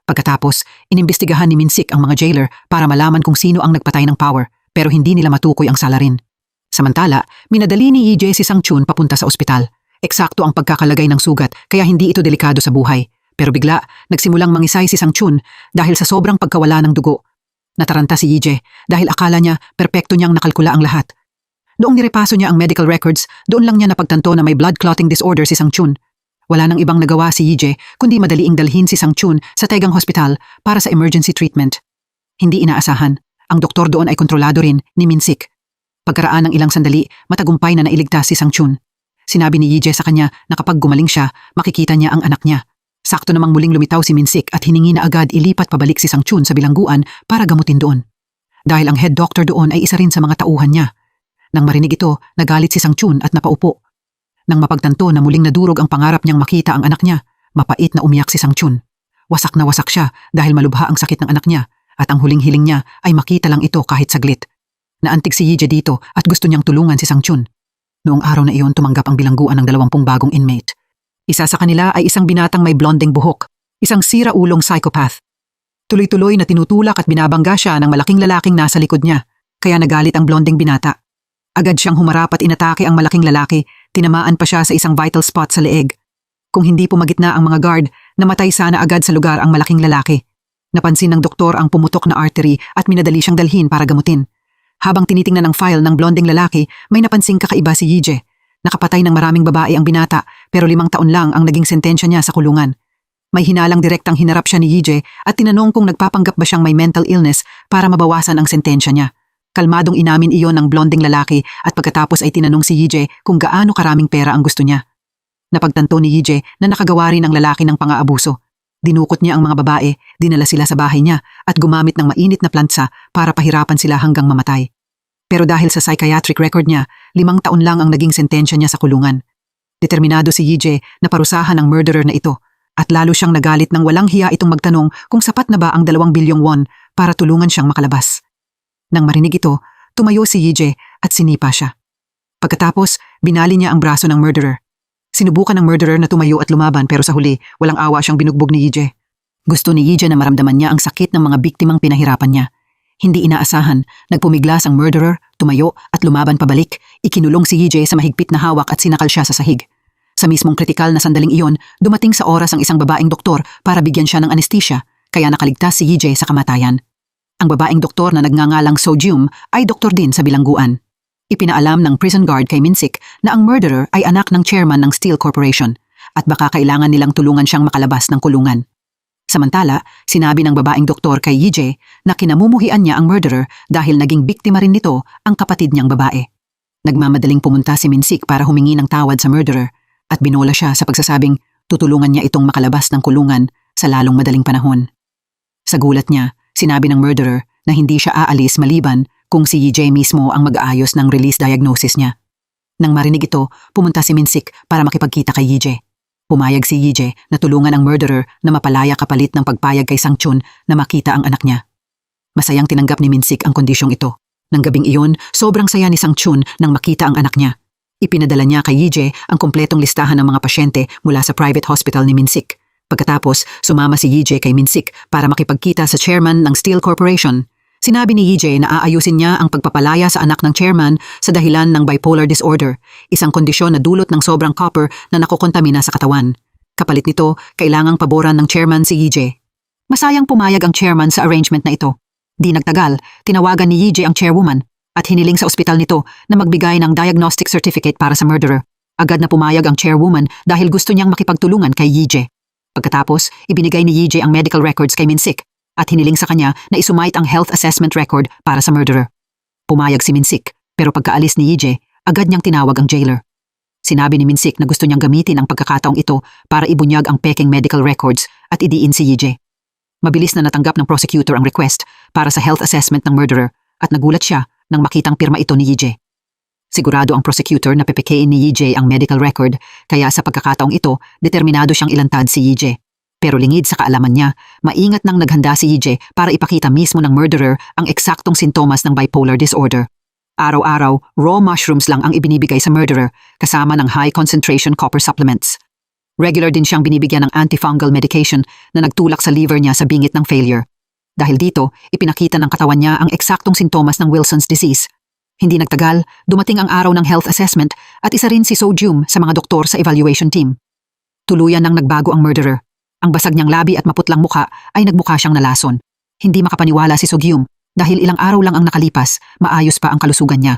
Pagkatapos, inimbestigahan ni Minsik ang mga jailer para malaman kung sino ang nagpatay ng power pero hindi nila matukoy ang salarin. Samantala, minadali ni Yije si Sangchun papunta sa ospital. Eksakto ang pagkakalagay ng sugat kaya hindi ito delikado sa buhay. Pero bigla, nagsimulang mangisay si Sangchun dahil sa sobrang pagkawala ng dugo. Nataranta si Yije dahil akala niya perpekto niyang nakalkula ang lahat. Noong nirepaso niya ang medical records, doon lang niya napagtanto na may blood clotting disorder si Sangchun. Wala nang ibang nagawa si Yije kundi madaliing dalhin si Sangchun sa Taegang Hospital para sa emergency treatment. Hindi inaasahan, ang doktor doon ay kontrolado rin ni Minsik. Pagkaraan ng ilang sandali, matagumpay na nailigtas si Sangchun. Sinabi ni Yije sa kanya na kapag gumaling siya, makikita niya ang anak niya. Sakto namang muling lumitaw si Minsik at hiningi na agad ilipat pabalik si Sangchun sa bilangguan para gamutin doon. Dahil ang head doctor doon ay isa rin sa mga tauhan niya. Nang marinig ito, nagalit si Sangchun at napaupo. Nang mapagtanto na muling nadurog ang pangarap niyang makita ang anak niya, mapait na umiyak si Sangchun. Wasak na wasak siya dahil malubha ang sakit ng anak niya at ang huling hiling niya ay makita lang ito kahit saglit. Naantig si Yije dito at gusto niyang tulungan si Sangchun. Noong araw na iyon tumanggap ang bilangguan ng 20 bagong inmate. Isa sa kanila ay isang binatang may blonding buhok, isang sira-ulong psychopath. Tuloy-tuloy na tinutulak at binabangga siya ng malaking lalaking nasa likod niya, kaya nagalit ang blonding binata. Agad siyang humarap at inatake ang malaking lalaki, tinamaan pa siya sa isang vital spot sa leeg. Kung hindi pumagitna ang mga guard, namatay sana agad sa lugar ang malaking lalaki. Napansin ng doktor ang pumutok na artery at minadali siyang dalhin para gamutin. Habang tinitingnan ang file ng blonding lalaki, may napansing kakaiba si Yije. Nakapatay ng maraming babae ang binata pero 5 taon lang ang naging sentensya niya sa kulungan. May hinalang direktang hinarap siya ni Yije at tinanong kung nagpapanggap ba siyang may mental illness para mabawasan ang sentensya niya. Kalmadong inamin iyon ng blonding lalaki at pagkatapos ay tinanong si Yije kung gaano karaming pera ang gusto niya. Napagtanto ni Yije na nakagawa rin ang lalaki ng pang-aabuso. Dinukot niya ang mga babae, dinala sila sa bahay niya at gumamit ng mainit na plantsa para pahirapan sila hanggang mamatay. Pero dahil sa psychiatric record niya, 5 taon lang ang naging sentensya niya sa kulungan. Determinado si Yije na parusahan ang murderer na ito at lalo siyang nagalit nang walang hiya itong magtanong kung sapat na ba ang 2 bilyong won para tulungan siyang makalabas. Nang marinig ito, tumayo si Yije at sinipa siya. Pagkatapos, binali niya ang braso ng murderer. Sinubukan ng murderer na tumayo at lumaban pero sa huli, walang awa siyang binugbog ni Yije. Gusto ni Yije na maramdaman niya ang sakit ng mga biktimang pinahirapan niya. Hindi inaasahan, nagpumiglas ang murderer, tumayo at lumaban pabalik. Ikinulong si Yije sa mahigpit na hawak at sinakal siya sa sahig. Sa mismong kritikal na sandaling iyon, dumating sa oras ang isang babaeng doktor para bigyan siya ng anesthesia, kaya nakaligtas si Yije sa kamatayan. Ang babaeng doktor na nagngangalang Sojum ay doktor din sa bilangguan. Ipinaalam ng prison guard kay Minsik na ang murderer ay anak ng chairman ng Steel Corporation at baka kailangan nilang tulungan siyang makalabas ng kulungan. Samantala, sinabi ng babaeng doktor kay Yije na kinamumuhian niya ang murderer dahil naging biktima rin nito ang kapatid niyang babae. Nagmamadaling pumunta si Minsik para humingi ng tawad sa murderer at binola siya sa pagsasabing tutulungan niya itong makalabas ng kulungan sa lalong madaling panahon. Sa gulat niya, sinabi ng murderer na hindi siya aalis maliban kung si Yije mismo ang mag-aayos ng release diagnosis niya. Nang marinig ito, pumunta si Minsik para makipagkita kay Yije. Pumayag si Yije na tulungan ang murderer na mapalaya kapalit ng pagpayag kay Sang Chun na makita ang anak niya. Masayang tinanggap ni Minsik ang kondisyong ito. Nang gabing iyon, sobrang saya ni Sang Chun nang makita ang anak niya. Ipinadala niya kay Yije ang kompletong listahan ng mga pasyente mula sa private hospital ni Minsik. Pagkatapos, sumama si Yije kay Minsik para makipagkita sa chairman ng Steel Corporation. Sinabi ni Yije na aayusin niya ang pagpapalaya sa anak ng chairman sa dahilan ng bipolar disorder, isang kondisyon na dulot ng sobrang copper na nakokontamina sa katawan. Kapalit nito, kailangang paboran ng chairman si Yije. Masayang pumayag ang chairman sa arrangement na ito. Di nagtagal, tinawagan ni Yije ang chairwoman at hiniling sa ospital nito na magbigay ng diagnostic certificate para sa murderer. Agad na pumayag ang chairwoman dahil gusto niyang makipagtulungan kay Yije. Pagkatapos, ibinigay ni Yije ang medical records kay Minsik at hiniling sa kanya na isumite ang health assessment record para sa murderer. Pumayag si Minsik, pero pagkaalis ni Yije, agad niyang tinawag ang jailer. Sinabi ni Minsik na gusto niyang gamitin ang pagkakataong ito para ibunyag ang peking medical records at idiin si Yije. Mabilis na natanggap ng prosecutor ang request para sa health assessment ng murderer at nagulat siya nang makitang pirma ito ni Yije. Sigurado ang prosecutor na pepekain ni Yije ang medical record kaya sa pagkakataong ito, determinado siyang ilantad si Yije. Pero lingid sa kaalaman niya, maingat nang naghanda si Yije para ipakita mismo ng murderer ang eksaktong sintomas ng bipolar disorder. Araw-araw, raw mushrooms lang ang ibinibigay sa murderer kasama ng high concentration copper supplements. Regular din siyang binibigyan ng antifungal medication na nagtulak sa liver niya sa bingit ng failure. Dahil dito, ipinakita ng katawan niya ang eksaktong sintomas ng Wilson's disease. Hindi nagtagal, dumating ang araw ng health assessment at isa rin si So-Jum sa mga doktor sa evaluation team. Tuluyan nang nagbago ang murderer. Ang basag niyang labi at maputlang muka ay nagmukha siyang nalason. Hindi makapaniwala si So-Gyum dahil ilang araw lang ang nakalipas, maayos pa ang kalusugan niya.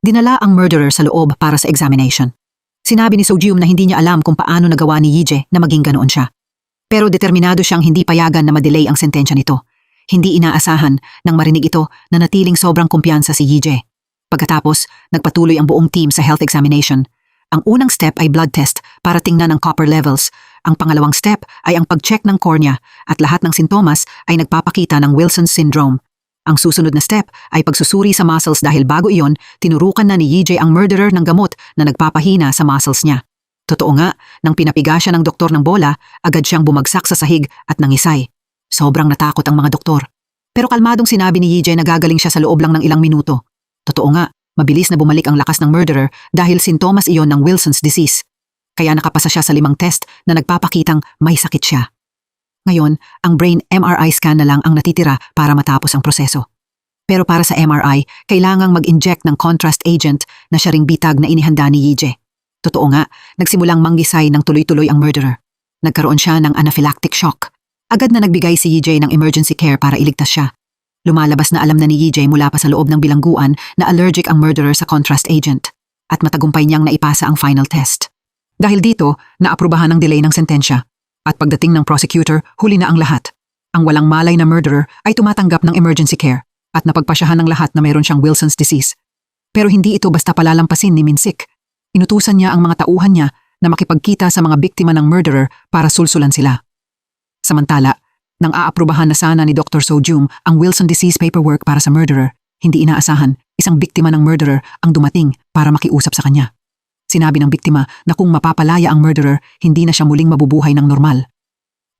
Dinala ang murderer sa loob para sa examination. Sinabi ni So-Gyum na hindi niya alam kung paano nagawa ni Yije na maging ganoon siya. Pero determinado siyang hindi payagan na madelay ang sentensya nito. Hindi inaasahan nang marinig ito na natiling sobrang kumpiyansa si Yije. Pagkatapos, nagpatuloy ang buong team sa health examination. Ang unang step ay blood test para tingnan ang copper levels. Ang pangalawang step ay ang pag-check ng cornea at lahat ng sintomas ay nagpapakita ng Wilson's syndrome. Ang susunod na step ay pagsusuri sa muscles dahil bago iyon, tinurukan na ni Yije ang murderer ng gamot na nagpapahina sa muscles niya. Totoo nga, nang pinapiga siya ng doktor ng bola, agad siyang bumagsak sa sahig at nangisay. Sobrang natakot ang mga doktor. Pero kalmadong sinabi ni Yije na gagaling siya sa loob lang ng ilang minuto. Totoo nga, mabilis na bumalik ang lakas ng murderer dahil sintomas iyon ng Wilson's disease. Kaya nakapasa siya sa 5 test na nagpapakitang may sakit siya. Ngayon, ang brain MRI scan na lang ang natitira para matapos ang proseso. Pero para sa MRI, kailangang mag-inject ng contrast agent na siya ring bitag na inihanda ni Yije. Totoo nga, nagsimulang manggisay ng tuloy-tuloy ang murderer. Nagkaroon siya ng anaphylactic shock. Agad na nagbigay si Yije ng emergency care para iligtas siya. Lumalabas na alam na ni Yije mula pa sa loob ng bilangguan na allergic ang murderer sa contrast agent at matagumpay niyang naipasa ang final test. Dahil dito, naaprubahan ang delay ng sentensya. At pagdating ng prosecutor, huli na ang lahat. Ang walang malay na murderer ay tumatanggap ng emergency care at napagpasyahan ng lahat na mayroon siyang Wilson's disease. Pero hindi ito basta palalampasin ni Minsik. Inutusan niya ang mga tauhan niya na makipagkita sa mga biktima ng murderer para sulsulan sila. Samantala, nang aaprubahan na sana ni Dr. So-Jum ang Wilson disease paperwork para sa murderer, hindi inaasahan, isang biktima ng murderer ang dumating para makiusap sa kanya. Sinabi ng biktima na kung mapapalaya ang murderer, hindi na siya muling mabubuhay ng normal.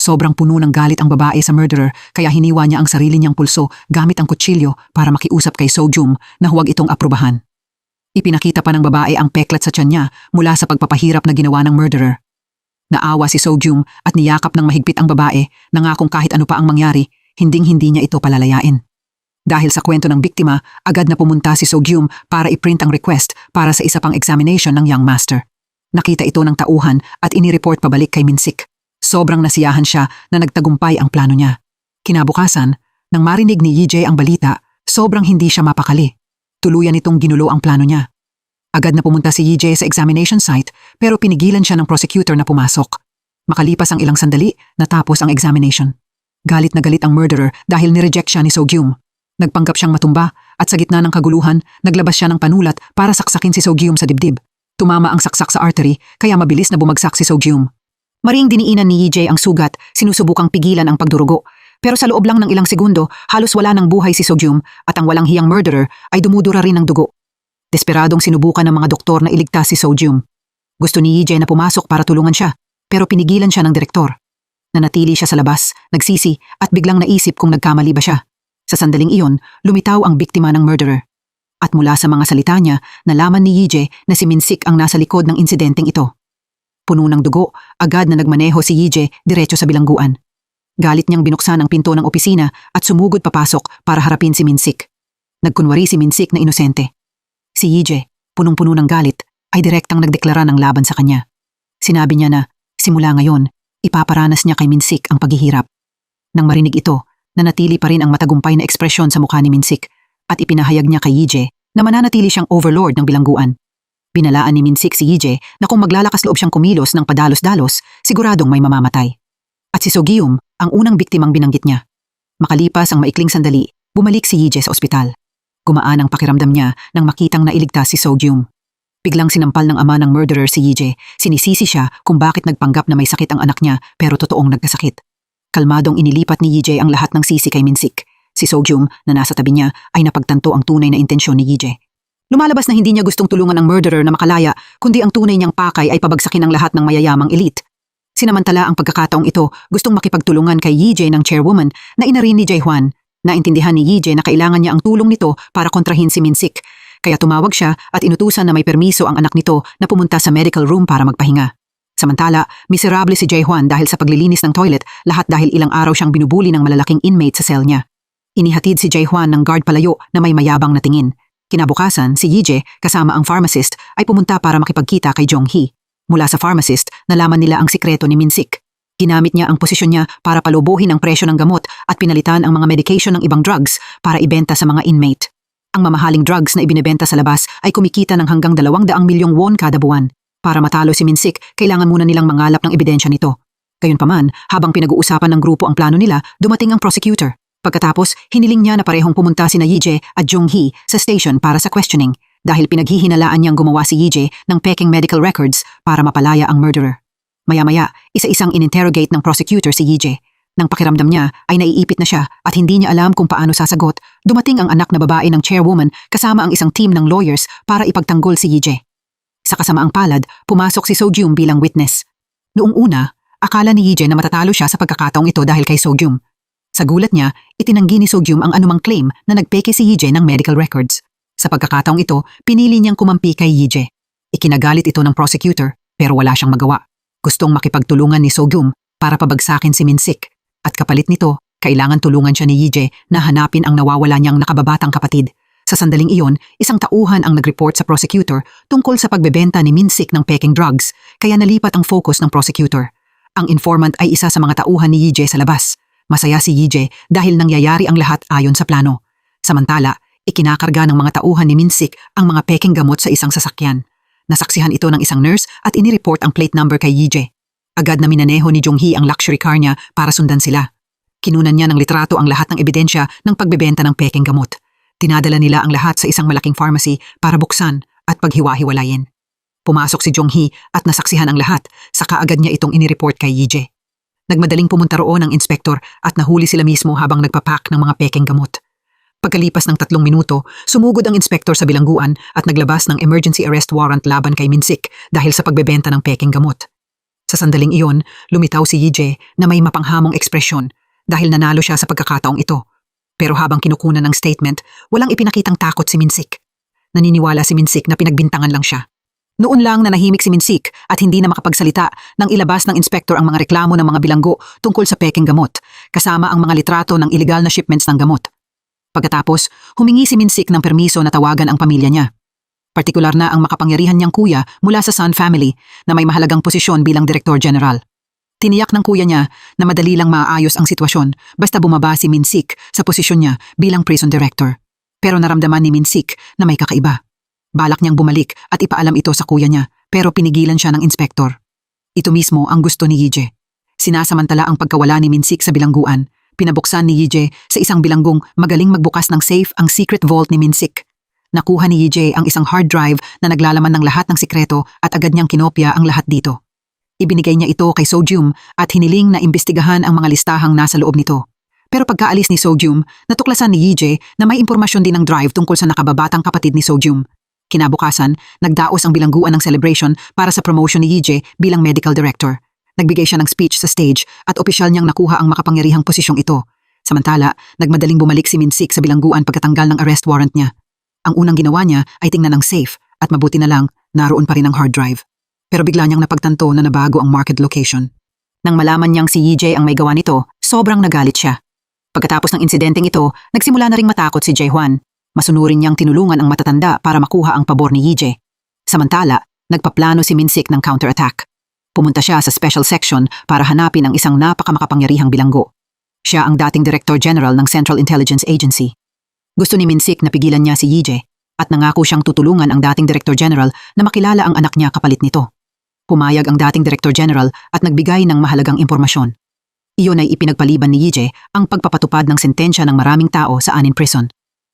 Sobrang puno ng galit ang babae sa murderer kaya hiniwa niya ang sarili niyang pulso gamit ang kutsilyo para makiusap kay So-Jum na huwag itong aprubahan. Ipinakita pa ng babae ang peklat sa tiyan niya mula sa pagpapahirap na ginawa ng murderer. Naawa si So-Jum at niyakap ng mahigpit ang babae, nangakong kahit ano pa ang mangyari, hinding-hindi niya ito palalayain. Dahil sa kwento ng biktima, agad na pumunta si So-Gyum para i-print ang request para sa isa pang examination ng young master. Nakita ito ng tauhan at inireport pabalik kay Minsik. Sobrang nasiyahan siya na nagtagumpay ang plano niya. Kinabukasan, nang marinig ni Yije ang balita, sobrang hindi siya mapakali. Tuluyan itong ginulo ang plano niya. Agad na pumunta si Yije sa examination site pero pinigilan siya ng prosecutor na pumasok. Makalipas ang ilang sandali, natapos ang examination. Galit na galit ang murderer dahil nireject siya ni So-Gyum. Nagpanggap siyang matumba at sa gitna ng kaguluhan, naglabas siya ng panulat para saksakin si So-Gyum sa dibdib. Tumama ang saksak sa artery kaya mabilis na bumagsak si So-Gyum. Maring diniinan ni Yije ang sugat, sinusubukang pigilan ang pagdurugo. Pero sa loob lang ng ilang segundo, halos wala ng buhay si So-Gyum at ang walang hiyang murderer ay dumudura rin ng dugo. Desperadong sinubukan ng mga doktor na iligtas si So-Gyum. Gusto ni Yije na pumasok para tulungan siya, pero pinigilan siya ng direktor. Nanatili siya sa labas, nagsisi at biglang naisip kung nagkamali ba siya. Sa sandaling iyon, lumitaw ang biktima ng murderer. At mula sa mga salita niya, nalaman ni Yije na si Minsik ang nasa likod ng insidenteng ito. Puno ng dugo, agad na nagmaneho si Yije diretso sa bilangguan. Galit niyang binuksan ang pinto ng opisina at sumugod papasok para harapin si Minsik. Nagkunwari si Minsik na inosente. Si Yije, punong-puno ng galit, ay direktang nagdeklara ng laban sa kanya. Sinabi niya na, simula ngayon, ipaparanas niya kay Minsik ang paghihirap. Nang marinig ito, nanatili pa rin ang matagumpay na ekspresyon sa mukha ni Minsik at ipinahayag niya kay Yije na mananatili siyang overlord ng bilangguan. Binalaan ni Minsik si Yije na kung maglalakas loob siyang kumilos ng padalos-dalos, siguradong may mamamatay. At si Sogyum ang unang biktimang binanggit niya. Makalipas ang maikling sandali, bumalik si Yije sa ospital. Gumaan ang pakiramdam niya nang makitang nailigtas si Sogyum. Biglang sinampal ng ama ng murderer si Yije. Sinisisi siya kung bakit nagpanggap na may sakit ang anak niya pero totoong nagkasakit. Kalmadong inilipat ni Yije ang lahat ng sisi kay Minsik. Si Sogyum na nasa tabi niya ay napagtanto ang tunay na intensyon ni Yije. Lumalabas na hindi niya gustong tulungan ng murderer na makalaya, kundi ang tunay niyang pakay ay pabagsakin ang lahat ng mayayamang elite. Sinamantala ang pagkakataong ito, gustong makipagtulungan kay Yije ng chairwoman na ina rin ni Jae-hwan. Naintindihan ni Yije na kailangan niya ang tulong nito para kontrahin si Minsik. Kaya tumawag siya at inutusan na may permiso ang anak nito na pumunta sa medical room para magpahinga. Samantala, miserable si Jae-hwan dahil sa paglilinis ng toilet, lahat dahil ilang araw siyang binubuli ng malalaking inmate sa cell niya. Inihatid si Jae-hwan ng guard palayo na may mayabang na tingin. Kinabukasan, si Yije, kasama ang pharmacist, ay pumunta para makipagkita kay Jong-hee. Mula sa pharmacist, nalaman nila ang sikreto ni Minsik. Ginamit niya ang posisyon niya para palubuhin ang presyo ng gamot at pinalitan ang mga medication ng ibang drugs para ibenta sa mga inmate. Ang mamahaling drugs na ibinebenta sa labas ay kumikita ng hanggang 200 milyong won kada buwan. Para matalo si Minsik, kailangan muna nilang mangalap ng ebidensya nito. Gayunpaman, habang pinag-uusapan ng grupo ang plano nila, dumating ang prosecutor. Pagkatapos, hiniling niya na parehong pumunta sina Yije at Jong-hee sa station para sa questioning dahil pinaghihinalaan niyang gumawa si Yije ng peking medical records para mapalaya ang murderer. Maya-maya, isa-isang ininterrogate ng prosecutor si Yije. Nang pakiramdam niya ay naiipit na siya at hindi niya alam kung paano sasagot, dumating ang anak na babae ng chairwoman kasama ang isang team ng lawyers para ipagtanggol si Yije. Sa kasamaang palad, pumasok si Sogyum bilang witness. Noong una, akala ni Yije na matatalo siya sa pagkakataong ito dahil kay Sogyum. Sa gulat niya, itinanggi ni Sogyum ang anumang claim na nagpeke si Yije ng medical records. Sa pagkakataong ito, pinili niyang kumampi kay Yije. Ikinagalit ito ng prosecutor pero wala siyang magawa. Gustong makipagtulungan ni Sogyum para pabagsakin si Minsik. At kapalit nito, kailangan tulungan siya ni Yije na hanapin ang nawawala niyang nakababatang kapatid. Sa sandaling iyon, isang tauhan ang nag-report sa prosecutor tungkol sa pagbebenta ni Minsik ng peking drugs, kaya nalipat ang focus ng prosecutor. Ang informant ay isa sa mga tauhan ni Yije sa labas. Masaya si Yije dahil nangyayari ang lahat ayon sa plano. Samantala, ikinakarga ng mga tauhan ni Minsik ang mga peking gamot sa isang sasakyan. Nasaksihan ito ng isang nurse at inireport ang plate number kay Yije. Agad na minaneho ni Jong-hee ang luxury car niya para sundan sila. Kinunan niya ng litrato ang lahat ng ebidensya ng pagbebenta ng peking gamot. Tinadala nila ang lahat sa isang malaking pharmacy para buksan at paghiwa-hiwalayin. Pumasok si Jong-hee at nasaksihan ang lahat, saka agad niya itong inireport kay Yije. Nagmadaling pumunta roon ang inspektor at nahuli sila mismo habang nagpapak ng mga peking gamot. Pagkalipas ng 3 minuto, sumugod ang inspektor sa bilangguan at naglabas ng emergency arrest warrant laban kay Minsik dahil sa pagbebenta ng peking gamot. Sa sandaling iyon, lumitaw si Yije na may mapanghamong ekspresyon dahil nanalo siya sa pagkakataong ito. Pero habang kinukunan ng statement, walang ipinakitang takot si Minsik. Naniniwala si Minsik na pinagbintangan lang siya. Noon lang nanahimik si Minsik at hindi na makapagsalita nang ilabas ng inspektor ang mga reklamo ng mga bilanggo tungkol sa peking gamot, kasama ang mga litrato ng iligal na shipments ng gamot. Pagkatapos, humingi si Minsik ng permiso na tawagan ang pamilya niya. Partikular na ang makapangyarihan niyang kuya mula sa Sun family na may mahalagang posisyon bilang Direktor General. Tiniyak ng kuya niya na madali lang maaayos ang sitwasyon basta bumaba si Minsik sa posisyon niya bilang prison director. Pero naramdaman ni Minsik na may kakaiba. Balak niyang bumalik at ipaalam ito sa kuya niya pero pinigilan siya ng inspektor. Ito mismo ang gusto ni Yije. Sinasamantala ang pagkawala ni Minsik sa bilangguan. Pinabuksan ni Yije sa isang bilanggong magaling magbukas ng safe ang secret vault ni Minsik. Nakuha ni Yije ang isang hard drive na naglalaman ng lahat ng sikreto at agad niyang kinopya ang lahat dito. Ibinigay niya ito kay Sogyum at hiniling na imbestigahan ang mga listahang nasa loob nito. Pero pagkaalis ni Sogyum, natuklasan ni Yije na may impormasyon din ng drive tungkol sa nakababatang kapatid ni Sogyum. Kinabukasan, nagdaos ang bilangguan ng celebration para sa promotion ni Yije bilang medical director. Nagbigay siya ng speech sa stage at opisyal niyang nakuha ang makapangyarihang posisyong ito. Samantala, nagmadaling bumalik si Minsik sa bilangguan pagkatanggal ng arrest warrant niya. Ang unang ginawa niya ay tingnan ang safe at mabuti na lang naroon pa rin ang hard drive. Pero bigla niyang napagtanto na nabago ang market location. Nang malaman niyang si Yijay ang may gawa nito, sobrang nagalit siya. Pagkatapos ng insidenteng ito, nagsimula na ring matakot si Jae-hwan. Masunurin niyang tinulungan ang matatanda para makuha ang pabor ni Yijay. Samantala, nagpaplano si Minsik ng counterattack. Pumunta siya sa special section para hanapin ang isang napakamakapangyarihang bilanggo. Siya ang dating Director General ng Central Intelligence Agency. Gusto ni Minsik na pigilan niya si Yijay at nangako siyang tutulungan ang dating Director General na makilala ang anak niya kapalit nito. Pumayag ang dating Director General at nagbigay ng mahalagang impormasyon. Iyon ay ipinagpaliban ni Yijay ang pagpapatupad ng sentensya ng maraming tao sa Anin Prison.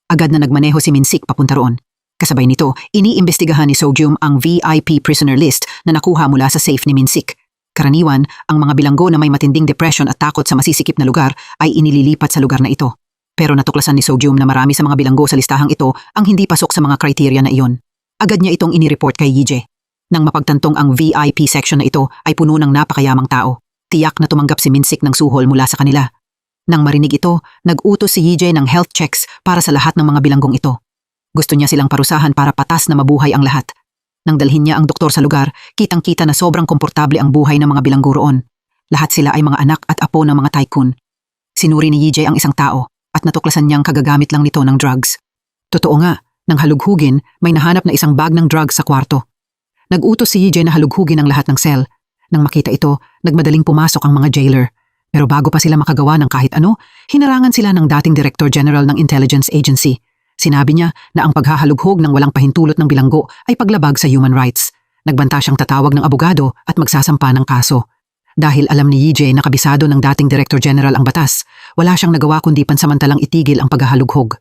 Agad na nagmaneho si Minsik papunta roon. Kasabay nito, iniimbestigahan ni Sogyum ang VIP prisoner list na nakuha mula sa safe ni Minsik. Karaniwan, ang mga bilanggo na may matinding depression at takot sa masisikip na lugar ay inililipat sa lugar na ito. Pero natuklasan ni Sogyum na marami sa mga bilanggo sa listahang ito ang hindi pasok sa mga kriteriya na iyon. Agad niya itong inireport kay Yijay. Nang mapagtantong ang VIP section na ito ay puno ng napakayamang tao, tiyak na tumanggap si Minsik ng suhol mula sa kanila. Nang marinig ito, nag-utos si Yijay ng health checks para sa lahat ng mga bilanggong ito. Gusto niya silang parusahan para patas na mabuhay ang lahat. Nang dalhin niya ang doktor sa lugar, kitang-kita na sobrang komportable ang buhay ng mga bilanggo roon. Lahat sila ay mga anak at apo ng mga tycoon. Sinuri ni Yijay ang isang tao at natuklasan niyang kagagamit lang nito ng drugs. Totoo nga, nang halughugin, may nahanap na isang bag ng drugs sa kwarto. Nag-utos si Yijay na halughugin ang lahat ng cell. Nang makita ito, nagmadaling pumasok ang mga jailer. Pero bago pa sila makagawa ng kahit ano, hinarangan sila ng dating Director General ng Intelligence Agency. Sinabi niya na ang paghahalughog ng walang pahintulot ng bilanggo ay paglabag sa human rights. Nagbanta siyang tatawag ng abogado at magsasampa ng kaso. Dahil alam ni Yijay na kabisado ng dating Director General ang batas, wala siyang nagawa kundi pansamantalang itigil ang paghahalughog.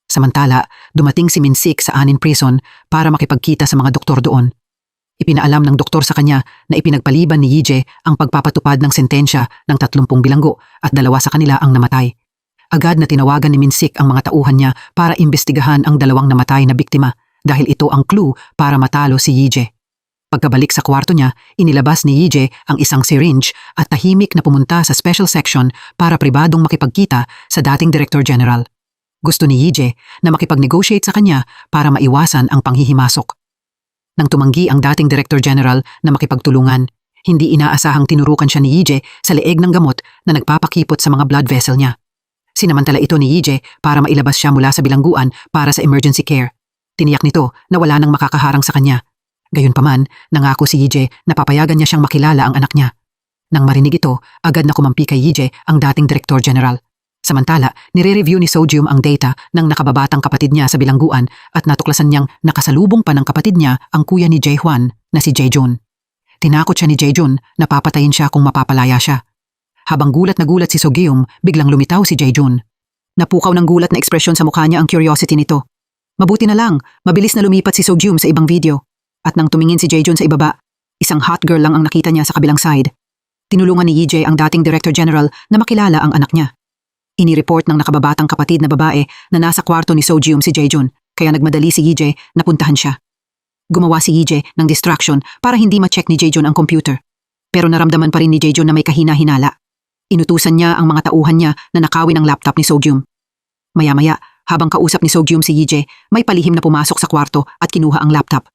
Samantala, dumating si Minsik sa Anin Prison para makipagkita sa mga doktor doon. Ipinaalam ng doktor sa kanya na ipinagpaliban ni Yijay ang pagpapatupad ng sentensya ng 30 bilanggo at 2 sa kanila ang namatay. Agad na tinawagan ni Minsik ang mga tauhan niya para imbestigahan ang 2 namatay na biktima dahil ito ang clue para matalo si Yijay. Pagkabalik sa kwarto niya, inilabas ni Yijay ang isang syringe at tahimik na pumunta sa special section para pribadong makipagkita sa dating Director General. Gusto ni Yijay na makipag-negotiate sa kanya para maiwasan ang panghihimasok. Nang tumanggi ang dating Director General na makipagtulungan, hindi inaasahang tinurukan siya ni Yijay sa leeg ng gamot na nagpapakipot sa mga blood vessel niya. Sinamantala ito ni Yijay para mailabas siya mula sa bilangguan para sa emergency care. Tiniyak nito na wala nang makakaharang sa kanya. Gayunpaman, nangako si Yijay na papayagan niya siyang makilala ang anak niya. Nang marinig ito, agad na kumampi kay Yijay ang dating Director General. Samantala, nire-review ni Sogyum ang data ng nakababatang kapatid niya sa bilangguan at natuklasan niyang nakasalubong pa ng kapatid niya ang kuya ni Jae-hwan na si Jae-jun. Tinakot siya ni Jae-jun na papatayin siya kung mapapalaya siya. Habang gulat na gulat si Sogyum, biglang lumitaw si Jae-jun. Napukaw ng gulat na ekspresyon sa mukha niya ang curiosity nito. Mabuti na lang, mabilis na lumipat si Sogyum sa ibang video. At nang tumingin si Jae-jun sa ibaba, isang hot girl lang ang nakita niya sa kabilang side. Tinulungan ni Yijay ang dating Director General na makilala ang anak niya. Inireport ng nakababatang kapatid na babae na nasa kwarto ni Sogyum si Jae-jun, kaya nagmadali si Yijay na puntahan siya. Gumawa si Yijay ng distraction para hindi ma-check ni Jae-jun ang computer. Pero naramdaman pa rin ni Jae-jun na may kahina-hinala. Inutusan niya ang mga tauhan niya na nakawin ang laptop ni Sogyum. Maya-maya, habang kausap ni Sogyum si Yijay, may palihim na pumasok sa kwarto at kinuha ang laptop.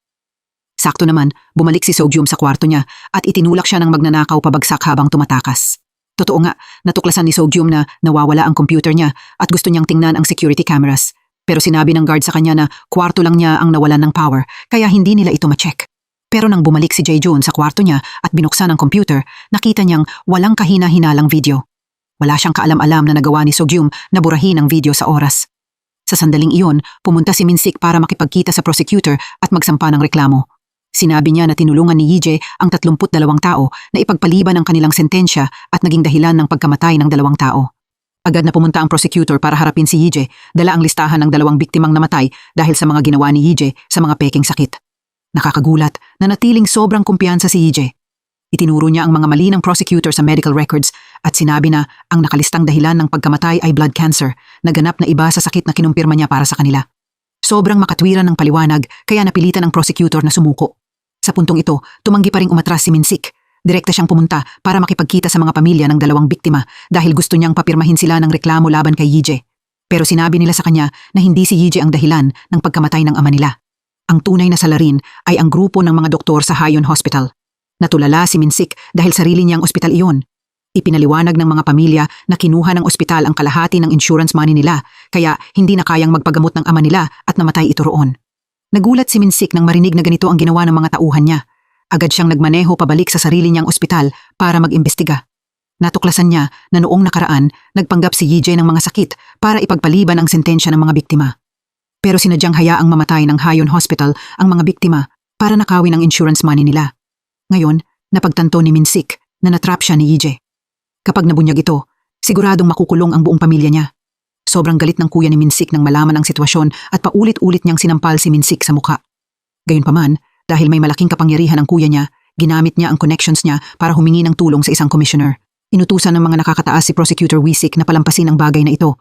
Sakto naman, bumalik si Sogyum sa kwarto niya at itinulak siya ng magnanakaw pabagsak habang tumatakas. Totoo nga, natuklasan ni Sogyum na nawawala ang computer niya at gusto niyang tingnan ang security cameras. Pero sinabi ng guard sa kanya na kwarto lang niya ang nawalan ng power kaya hindi nila ito ma-check. Pero nang bumalik si Jae-jun sa kwarto niya at binuksan ang computer, nakita niyang walang kahina-hinalang video. Wala siyang kaalam-alam na nagawa ni Sogyum na burahin ang video sa oras. Sa sandaling iyon, pumunta si Minsik para makipagkita sa prosecutor at magsampa ng reklamo. Sinabi niya na tinulungan ni Yijay ang 32 tao na ipagpaliban ang kanilang sentensya at naging dahilan ng pagkamatay ng 2 tao. Agad na pumunta ang prosecutor para harapin si Yijay, dala ang listahan ng 2 biktimang namatay dahil sa mga ginawa ni Yijay sa mga peking sakit. Nakakagulat na natiling sobrang kumpiyansa si Yijay. Itinuro niya ang mga mali ng prosecutor sa medical records at sinabi na ang nakalistang dahilan ng pagkamatay ay blood cancer na ganap na iba sa sakit na kinumpirma niya para sa kanila. Sobrang makatwiran ng paliwanag kaya napilitan ang prosecutor na sumuko. Sa puntong ito, tumanggi pa ring umatras si Minsik. Direkta siyang pumunta para makipagkita sa mga pamilya ng dalawang biktima dahil gusto niyang papirmahin sila ng reklamo laban kay Yije. Pero sinabi nila sa kanya na hindi si Yije ang dahilan ng pagkamatay ng ama nila. Ang tunay na salarin ay ang grupo ng mga doktor sa Hayon Hospital. Natulala si Minsik dahil sarili niyang ospital iyon. Ipinaliwanag ng mga pamilya na kinuha ng ospital ang kalahati ng insurance money nila kaya hindi na kayang magpagamot ng ama nila at namatay ito roon. Nagulat si Minsik nang marinig na ganito ang ginawa ng mga tauhan niya. Agad siyang nagmaneho pabalik sa sarili niyang ospital para mag-imbestiga. Natuklasan niya na noong nakaraan, nagpanggap si Yije ng mga sakit para ipagpaliban ang sentensya ng mga biktima. Pero sinadyang hayaang mamatay ng Hayon Hospital ang mga biktima para nakawin ang insurance money nila. Ngayon, napagtanto ni Minsik na natrap siya ni Yije. Kapag nabunyag ito, siguradong makukulong ang buong pamilya niya. Sobrang galit ng kuya ni Minsik nang malaman ang sitwasyon at paulit-ulit niyang sinampal si Minsik sa mukha. Gayunpaman, dahil may malaking kapangyarihan ang kuya niya, ginamit niya ang connections niya para humingi ng tulong sa isang commissioner. Inutusan ng mga nakakataas si Prosecutor Wisik na palampasin ang bagay na ito.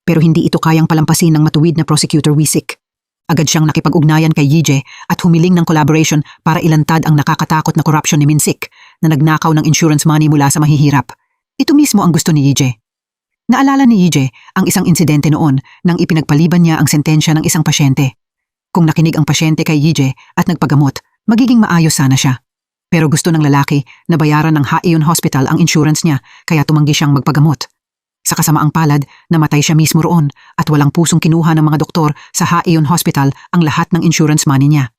Pero hindi ito kayang palampasin ng matuwid na Prosecutor Wisik. Agad siyang nakipag-ugnayan kay Yije at humiling ng collaboration para ilantad ang nakakatakot na korupsyon ni Minsik na nagnakaw ng insurance money mula sa mahihirap. Ito mismo ang gusto ni Yije. Naalala ni Yije ang isang insidente noon nang ipinagpaliban niya ang sentensya ng isang pasyente. Kung nakinig ang pasyente kay Yije at nagpagamot, magiging maayos sana siya. Pero gusto ng lalaki na bayaran ng Hayon Hospital ang insurance niya kaya tumanggi siyang magpagamot. Sa kasamaang palad, namatay siya mismo roon at walang pusong kinuha ng mga doktor sa Hayon Hospital ang lahat ng insurance money niya.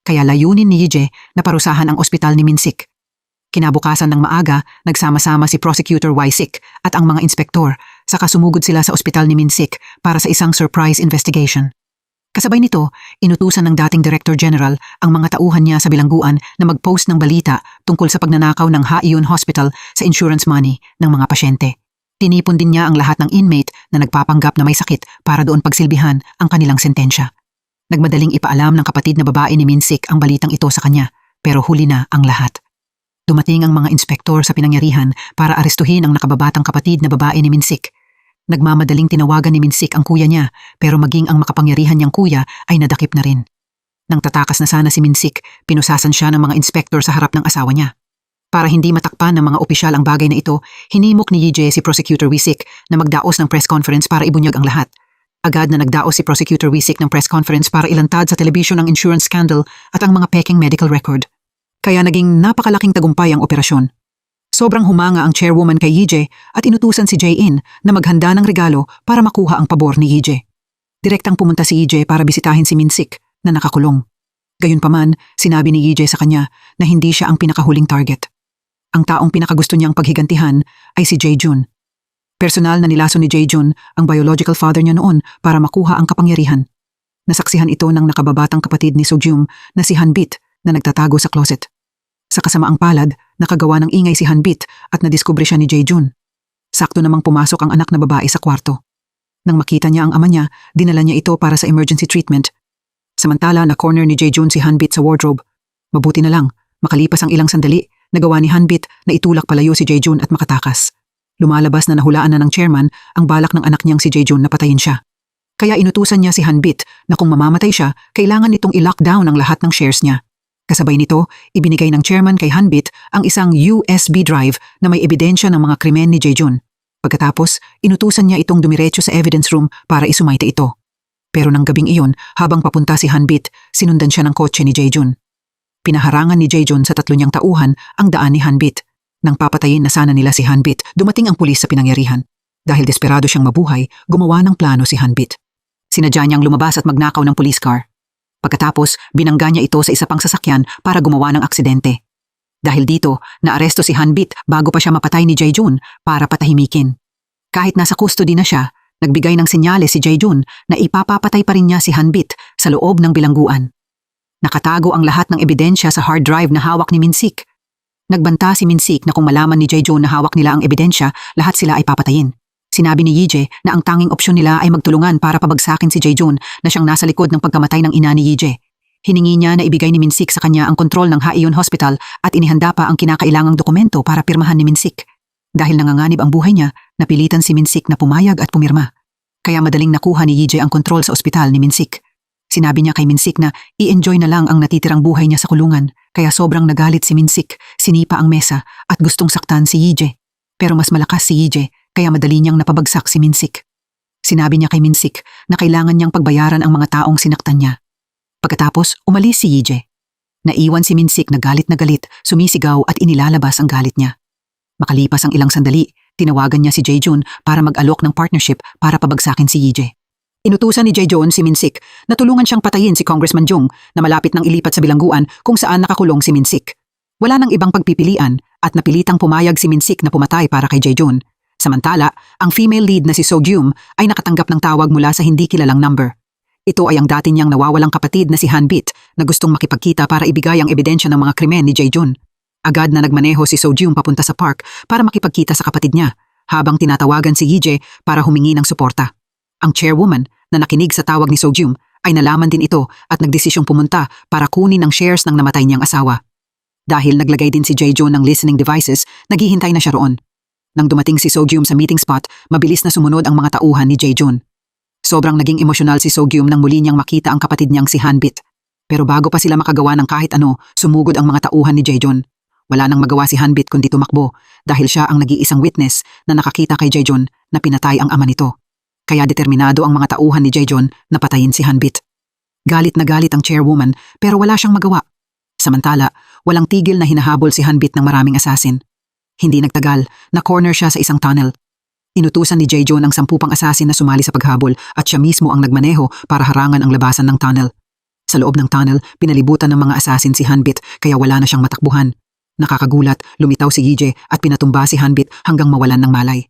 Kaya layunin ni Yije na parusahan ang ospital ni Minsik. Kinabukasan ng maaga, nagsama-sama si Prosecutor Wisik at ang mga inspektor saka sumugod sila sa ospital ni Minsik para sa isang surprise investigation. Kasabay nito, inutusan ng dating Director General ang mga tauhan niya sa bilangguan na mag-post ng balita tungkol sa pagnanakaw ng Hayon Hospital sa insurance money ng mga pasyente. Tinipon din niya ang lahat ng inmate na nagpapanggap na may sakit para doon pagsilbihan ang kanilang sentensya. Nagmadaling ipaalam ng kapatid na babae ni Minsik ang balitang ito sa kanya, pero huli na ang lahat. Dumating ang mga inspektor sa pinangyarihan para arestuhin ang nakababatang kapatid na babae ni Minsik. Nagmamadaling tinawagan ni Minsik ang kuya niya pero maging ang makapangyarihan niyang kuya ay nadakip na rin. Nang tatakas na sana si Minsik, pinusasan siya ng mga inspektor sa harap ng asawa niya. Para hindi matakpan ng mga opisyal ang bagay na ito, hinimok ni Yije si Prosecutor Wisik na magdaos ng press conference para ibunyag ang lahat. Agad na nagdaos si Prosecutor Wisik ng press conference para ilantad sa telebisyon ang insurance scandal at ang mga peking medical record. Kaya naging napakalaking tagumpay ang operasyon. Sobrang humanga ang chairwoman kay Yije at inutusan si Jae-in na maghanda ng regalo para makuha ang pabor ni Yije. Direktang pumunta si Yije para bisitahin si Minsik na nakakulong. Gayunpaman, sinabi ni Yije sa kanya na hindi siya ang pinakahuling target. Ang taong pinakagusto niyang paghigantihan ay si Jae-jun. Personal na nilaso ni Jae-jun ang biological father niya noon para makuha ang kapangyarihan. Nasaksihan ito ng nakababatang kapatid ni Sogyum na si Hanbit na nagtatago sa closet. Sa kasamaang palad, nakagawa ng ingay si Hanbit at nadiskubre siya ni Jae-jun. Sakto namang pumasok ang anak na babae sa kwarto. Nang makita niya ang ama niya, dinala niya ito para sa emergency treatment. Samantala, na-corner ni Jae-jun si Hanbit sa wardrobe. Mabuti na lang, makalipas ang ilang sandali, nagawa ni Hanbit na itulak palayo si Jae-jun at makatakas. Lumalabas na nahulaan na ng chairman ang balak ng anak niyang si Jae-jun na patayin siya. Kaya inutusan niya si Hanbit na kung mamamatay siya, kailangan nitong i-lockdown ang lahat ng shares niya. Kasabay nito, ibinigay ng chairman kay Hanbit ang isang USB drive na may ebidensya ng mga krimen ni Jae-jun. Pagkatapos, inutusan niya itong dumiretso sa evidence room para isumayte ito. Pero nang gabing iyon, habang papunta si Hanbit, sinundan siya ng kotse ni Jae-jun. Pinaharangan ni Jae-jun sa tatlo niyang tauhan ang daan ni Hanbit. Nang papatayin na sana nila si Hanbit, dumating ang pulis sa pinangyarihan. Dahil desperado siyang mabuhay, gumawa ng plano si Hanbit. Sinadya niyang lumabas at magnakaw ng police car. Pagkatapos, binangga niya ito sa isa pang sasakyan para gumawa ng aksidente. Dahil dito, naaresto si Hanbit bago pa siya mapatay ni Jae-jun para patahimikin. Kahit nasa custody na siya, nagbigay ng senyales si Jae-jun na ipapapatay pa rin niya si Hanbit sa loob ng bilangguan. Nakatago ang lahat ng ebidensya sa hard drive na hawak ni Minsik. Nagbanta si Minsik na kung malaman ni Jae-jun na hawak nila ang ebidensya, lahat sila ay papatayin. Sinabi ni Yije na ang tanging opsyon nila ay magtulungan para pabagsakin si Jae-jun na siyang nasa likod ng pagkamatay ng ina ni Yije. Hiningi niya na ibigay ni Minsik sa kanya ang kontrol ng Hayon Hospital at inihanda pa ang kinakailangang dokumento para pirmahan ni Minsik. Dahil nanganganib ang buhay niya, napilitan si Minsik na pumayag at pumirma. Kaya madaling nakuha ni Yije ang kontrol sa ospital ni Minsik. Sinabi niya kay Minsik na i-enjoy na lang ang natitirang buhay niya sa kulungan, kaya sobrang nagalit si Minsik, sinipa ang mesa at gustong saktan si Yije. Pero mas malakas si Yije, kaya madali niyang napabagsak si Minsik. Sinabi niya kay Minsik na kailangan niyang pagbayaran ang mga taong sinaktan niya. Pagkatapos, umalis si Yije. Naiwan si Minsik na galit, sumisigaw at inilalabas ang galit niya. Makalipas ang ilang sandali, tinawagan niya si Jae-jun para mag-alok ng partnership para pabagsakin si Yije. Inutusan ni Jae-jun si Minsik na tulungan siyang patayin si Congressman Jung na malapit nang ilipat sa bilangguan kung saan nakakulong si Minsik. Wala nang ibang pagpipilian at napilitang pumayag si Minsik na pumatay para kay Jae-jun. Samantala, ang female lead na si So-gyum ay nakatanggap ng tawag mula sa hindi kilalang number. Ito ay ang dati niyang nawawalang kapatid na si Han-bit na gustong makipagkita para ibigay ang ebidensya ng mga krimen ni Jae-jun. Agad na nagmaneho si So-gyum papunta sa park para makipagkita sa kapatid niya habang tinatawagan si Yije para humingi ng suporta. Ang chairwoman na nakinig sa tawag ni So-gyum ay nalaman din ito at nagdesisyong pumunta para kunin ang shares ng namatay niyang asawa. Dahil naglagay din si Jae-jun ng listening devices, naghihintay na siya roon. Nang dumating si So-gyum sa meeting spot, mabilis na sumunod ang mga tauhan ni Jae-jun. Sobrang naging emosyonal si So-gyum nang muli niyang makita ang kapatid niyang si Han-bit. Pero bago pa sila makagawa ng kahit ano, sumugod ang mga tauhan ni Jae-jun. Wala nang magawa si Han-bit kundi tumakbo dahil siya ang nag-iisang witness na nakakita kay Jae-jun na pinatay ang ama nito. Kaya determinado ang mga tauhan ni Jae-jun na patayin si Han-bit. Galit na galit ang chairwoman pero wala siyang magawa. Samantala, walang tigil na hinahabol si Han-bit ng maraming assassin. Hindi nagtagal, na-corner siya sa isang tunnel. Inutusan ni Jae-jun ang 10 pang assassin na sumali sa paghabol at siya mismo ang nagmaneho para harangan ang labasan ng tunnel. Sa loob ng tunnel, pinalibutan ng mga assassin si Han-bit kaya wala na siyang matakbuhan. Nakakagulat, lumitaw si Yije at pinatumba si Han-bit hanggang mawalan ng malay.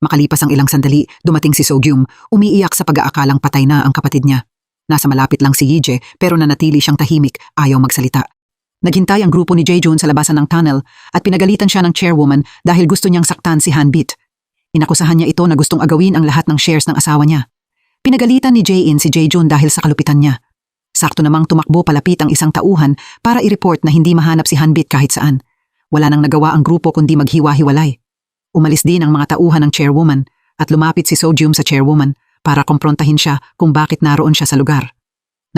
Makalipas ang ilang sandali, dumating si So-gyum, umiiyak sa pag-aakalang patay na ang kapatid niya. Nasa malapit lang si Yije pero nanatili siyang tahimik, ayaw magsalita. Naghintay ang grupo ni Jae-jun sa labasan ng tunnel at pinagalitan siya ng chairwoman dahil gusto niyang saktan si Han-bit. Inakusahan niya ito na gustong agawin ang lahat ng shares ng asawa niya. Pinagalitan ni Jae-in si Jae-jun dahil sa kalupitan niya. Sakto namang tumakbo palapit ang isang tauhan para i-report na hindi mahanap si Han-bit kahit saan. Wala nang nagawa ang grupo kundi maghiwa-hiwalay. Umalis din ang mga tauhan ng chairwoman at lumapit si So-gyum sa chairwoman para kumprontahin siya kung bakit naroon siya sa lugar.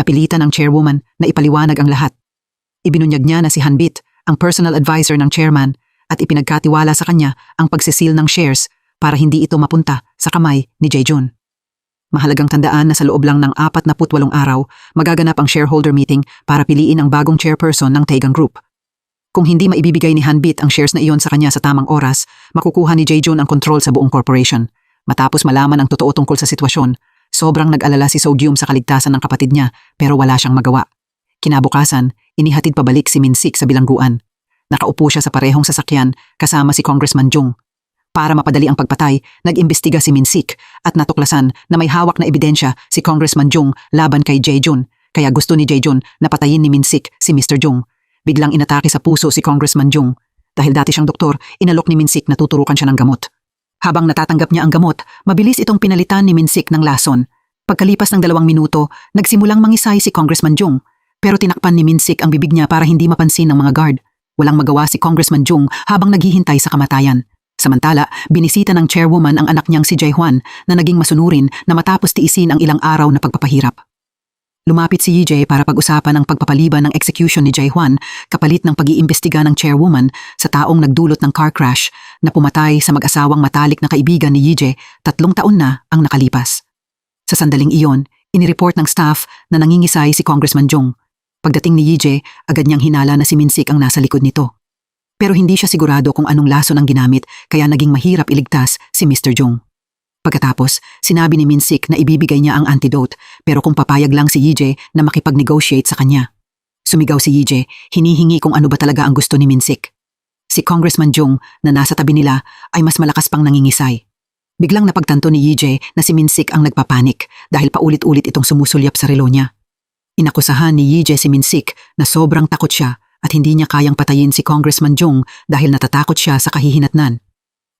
Napilitan ang chairwoman na ipaliwanag ang lahat. Ibinunyag niya na si Han-bit, ang personal advisor ng chairman, at ipinagkatiwala sa kanya ang pagsisil ng shares para hindi ito mapunta sa kamay ni Jae-jun. Mahalagang tandaan na sa loob lang ng 48 araw, magaganap ang shareholder meeting para piliin ang bagong chairperson ng Taegang Group. Kung hindi maibibigay ni Han-bit ang shares na iyon sa kanya sa tamang oras, makukuha ni Jae-jun ang kontrol sa buong corporation. Matapos malaman ang totoo tungkol sa sitwasyon, sobrang nag-alala si So-gyum sa kaligtasan ng kapatid niya pero wala siyang magawa. Kinabukasan, inihatid pabalik si Minsik sa bilangguan. Nakaupo siya sa parehong sasakyan kasama si Congressman Jung. Para mapadali ang pagpatay, nag-imbestiga si Minsik at natuklasan na may hawak na ebidensya si Congressman Jung laban kay Jae-jun, kaya gusto ni Jae-jun na patayin ni Minsik si Mr. Jung. Biglang inatake sa puso si Congressman Jung. Dahil dati siyang doktor, inalok ni Minsik na tuturukan siya ng gamot. Habang natatanggap niya ang gamot, mabilis itong pinalitan ni Minsik ng lason. Pagkalipas ng 2 minuto, nagsimulang mangisay si Congressman Jung. Pero tinakpan ni Minsik ang bibig niya para hindi mapansin ng mga guard. Walang magawa si Congressman Jung habang naghihintay sa kamatayan. Samantala, binisita ng chairwoman ang anak niyang si Jae-hwan na naging masunurin na matapos tiisin ang ilang araw na pagpapahirap. Lumapit si Yije para pag-usapan ang pagpapaliban ng execution ni Jae-hwan kapalit ng pag-iimbestiga ng chairwoman sa taong nagdulot ng car crash na pumatay sa mag-asawang matalik na kaibigan ni Yije 3 taon na ang nakalipas. Sa sandaling iyon, inireport ng staff na nangingisay si Congressman Jung. Pagdating ni Yije, agad niyang hinala na si Minsik ang nasa likod nito. Pero hindi siya sigurado kung anong lason ang ginamit kaya naging mahirap iligtas si Mr. Jung. Pagkatapos, sinabi ni Minsik na ibibigay niya ang antidote pero kung papayag lang si Yije na makipag-negotiate sa kanya. Sumigaw si Yije, hinihingi kung ano ba talaga ang gusto ni Minsik. Si Congressman Jung na nasa tabi nila ay mas malakas pang nangingisay. Biglang napagtanto ni Yije na si Minsik ang nagpapanik dahil paulit-ulit itong sumusulyap sa relo niya. Inakusahan ni Yije si Minsik na sobrang takot siya at hindi niya kayang patayin si Congressman Jung dahil natatakot siya sa kahihinatnan.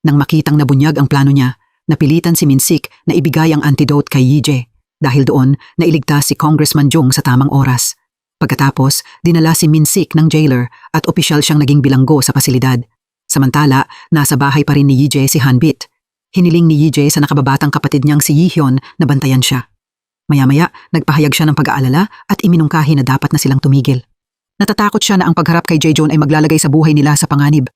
Nang makitang nabunyag ang plano niya, napilitan si Minsik na ibigay ang antidote kay Yije. Dahil doon, nailigtas si Congressman Jung sa tamang oras. Pagkatapos, dinala si Minsik ng jailer at opisyal siyang naging bilanggo sa pasilidad. Samantala, nasa bahay pa rin ni Yije si Han-bit. Hiniling ni Yije sa nakababatang kapatid niyang si Yihyun na bantayan siya. Maya-maya, nagpahayag siya ng pag-aalala at iminungkahi na dapat na silang tumigil. Natatakot siya na ang pagharap kay Jaejoon ay maglalagay sa buhay nila sa panganib.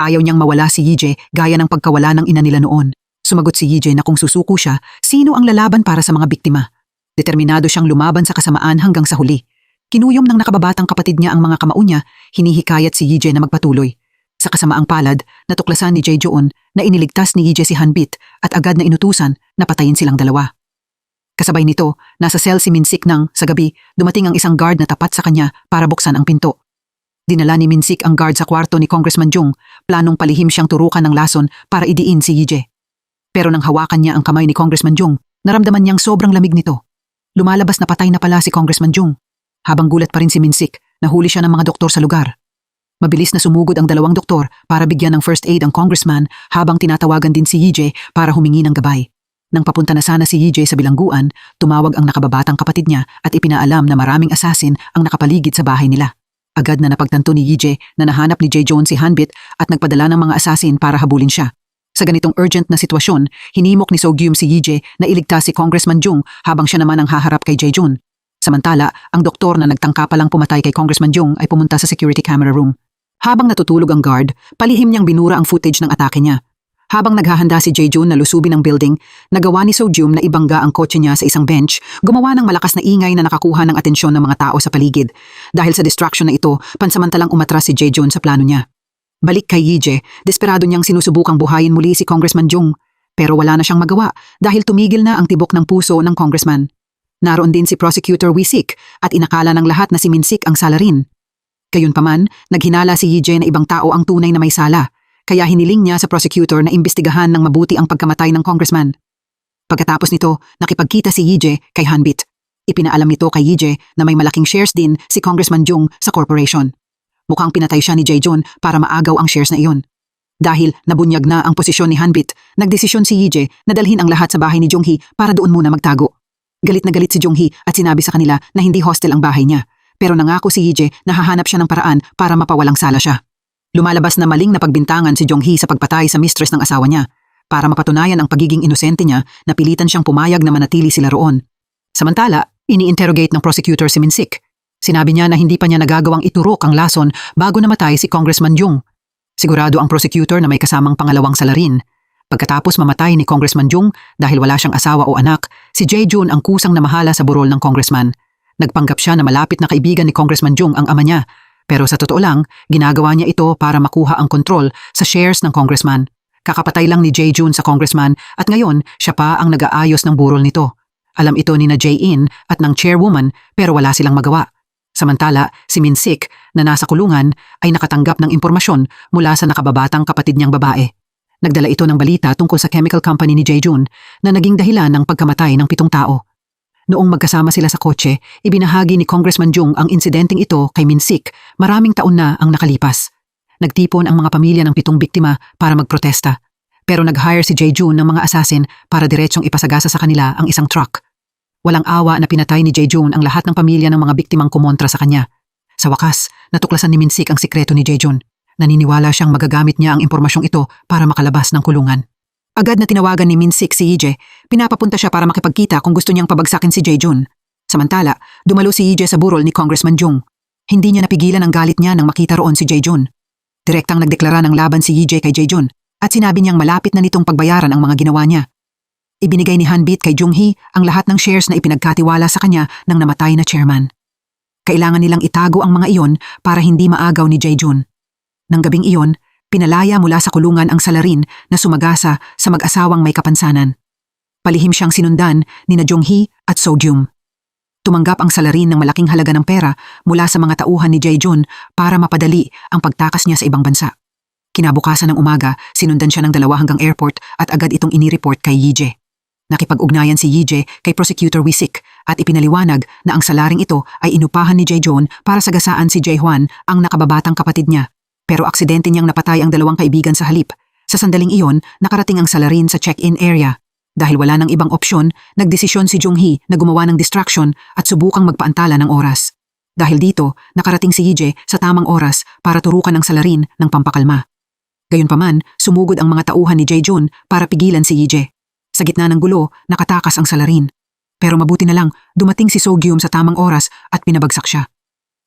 Ayaw niyang mawala si Yije gaya ng pagkawala ng ina nila noon. Sumagot si Yije na kung susuko siya, sino ang lalaban para sa mga biktima? Determinado siyang lumaban sa kasamaan hanggang sa huli. Kinuyom ng nakababatang kapatid niya ang mga kamao niya, hinihikayat si Yije na magpatuloy. Sa kasamaang palad, natuklasan ni Jaejoon na iniligtas ni Yije si Hanbit at agad na inutusan na patayin silang dalawa. Kasabay nito, nasa cell si Minsik nang, sa gabi, dumating ang isang guard na tapat sa kanya para buksan ang pinto. Dinala ni Minsik ang guard sa kwarto ni Congressman Jung, planong palihim siyang turukan ng lason para idiin si Yije. Pero nang hawakan niya ang kamay ni Congressman Jung, naramdaman niyang sobrang lamig nito. Lumalabas na patay na pala si Congressman Jung. Habang gulat pa rin si Minsik, nahuli siya ng mga doktor sa lugar. Mabilis na sumugod ang dalawang doktor para bigyan ng first aid ang congressman habang tinatawagan din si Yije para humingi ng gabay. Nang papunta na sana si Yije sa bilangguan, tumawag ang nakababatang kapatid niya at ipinaalam na maraming asasin ang nakapaligid sa bahay nila. Agad na napagtanto ni Yije na nahanap ni Jaejoon si Hanbit at nagpadala ng mga asasin para habulin siya. Sa ganitong urgent na sitwasyon, hinimok ni So-gyum si Yije na iligtas si Congressman Jung habang siya naman ang haharap kay Jaejoon. Samantala, ang doktor na nagtangka palang pumatay kay Congressman Jung ay pumunta sa security camera room. Habang natutulog ang guard, palihim niyang binura ang footage ng atake niya. Habang naghahanda si Jaejoon na lusubin ang building, nagawa ni So-gyum na ibangga ang kotse niya sa isang bench, gumawa ng malakas na ingay na nakakuha ng atensyon ng mga tao sa paligid. Dahil sa distraction na ito, pansamantalang umatras si Jaejoon sa plano niya. Balik kay Yije, desperado niyang sinusubukang buhayin muli si Congressman Jung. Pero wala na siyang magawa dahil tumigil na ang tibok ng puso ng congressman. Naroon din si Prosecutor Wisik at inakala ng lahat na si Minsik ang salarin. Gayunpaman, naghinala si Yije na ibang tao ang tunay na may sala. Kaya hiniling niya sa prosecutor na imbestigahan ng mabuti ang pagkamatay ng congressman. Pagkatapos nito, nakipagkita si Yije kay Hanbit. Ipinaalam nito kay Yije na may malaking shares din si Congressman Jung sa corporation. Mukhang pinatay siya ni Jaejoon para maagaw ang shares na iyon. Dahil nabunyag na ang posisyon ni Hanbit, nagdesisyon si Yije na dalhin ang lahat sa bahay ni Jung-hee para doon muna magtago. Galit na galit si Jung-hee at sinabi sa kanila na hindi hostel ang bahay niya. Pero nangako si Yije na hahanap siya ng paraan para mapawalang sala siya. Lumalabas na maling na pagbintangan si Jung-hee sa pagpatay sa mistress ng asawa niya. Para mapatunayan ang pagiging inosente niya, napilitan siyang pumayag na manatili sila roon. Samantala, ini-interrogate ng prosecutor si Minsik. Sinabi niya na hindi pa niya nagagawang iturok ang lason bago namatay si Congressman Jung. Sigurado ang prosecutor na may kasamang pangalawang salarin. Pagkatapos mamatay ni Congressman Jung dahil wala siyang asawa o anak, si Jaejoon ang kusang namahala sa burol ng congressman. Nagpanggap siya na malapit na kaibigan ni Congressman Jung ang ama niya. Pero sa totoo lang, ginagawa niya ito para makuha ang kontrol sa shares ng congressman. Kakapatay lang ni Jaejoon sa congressman at ngayon siya pa ang nag-aayos ng burol nito. Alam ito ni na Jae-in at ng chairwoman pero wala silang magawa. Samantala, si Minsik na nasa kulungan ay nakatanggap ng impormasyon mula sa nakababatang kapatid niyang babae. Nagdala ito ng balita tungkol sa chemical company ni Jaejoon na naging dahilan ng pagkamatay ng 7 tao. Noong magkasama sila sa kotse, ibinahagi ni Congressman Jung ang insidenteng ito kay Minsik maraming taon na ang nakalipas. Nagtipon ang mga pamilya ng 7 biktima para magprotesta. Pero nag-hire si Jaejoon ng mga asasin para diretsong ipasagasa sa kanila ang isang truck. Walang awa na pinatay ni Jaejoon ang lahat ng pamilya ng mga biktimang kumontra sa kanya. Sa wakas, natuklasan ni Minsik ang sikreto ni Jaejoon. Naniniwala siyang magagamit niya ang impormasyong ito para makalabas ng kulungan. Agad na tinawagan ni Minsik si Yije, pinapapunta siya para makipagkita kung gusto niyang pabagsakin si Jaejoon. Samantala, dumalo si Yije sa burol ni Congressman Jung. Hindi niya napigilan ang galit niya nang makita roon si Jaejoon. Direktang nagdeklara ng laban si Yije kay Jaejoon at sinabi niyang malapit na nitong pagbayaran ang mga ginawa niya. Ibinigay ni Hanbit kay Jung-hee ang lahat ng shares na ipinagkatiwala sa kanya ng namatay na chairman. Kailangan nilang itago ang mga iyon para hindi maagaw ni Jaejoon. Nang gabing iyon, pinalaya mula sa kulungan ang salarin na sumagasa sa mag-asawang may kapansanan. Palihim siyang sinundan ni na Jung-hee at So-gyum. Tumanggap ang salarin ng malaking halaga ng pera mula sa mga tauhan ni Jaejoon para mapadali ang pagtakas niya sa ibang bansa. Kinabukasan ng umaga, sinundan siya ng 2 hanggang airport at agad itong inireport kay Yije. Nakipag-ugnayan si Yije kay Prosecutor Wisik at ipinaliwanag na ang salaring ito ay inupahan ni Jaejoon para sagasaan si Jae-hwan, ang nakababatang kapatid niya. Pero aksidente niyang napatay ang 2 kaibigan sa halip. Sa sandaling iyon, nakarating ang salarin sa check-in area. Dahil wala nang ibang opsyon, nagdesisyon si Jung-hee na gumawa ng distraction at subukang magpaantala ng oras. Dahil dito, nakarating si Yije sa tamang oras para turukan ang salarin ng pampakalma. Gayunpaman, sumugod ang mga tauhan ni Jaejoon para pigilan si Yije. Sa gitna ng gulo, nakatakas ang salarin. Pero mabuti na lang, dumating si So-gyum sa tamang oras at pinabagsak siya.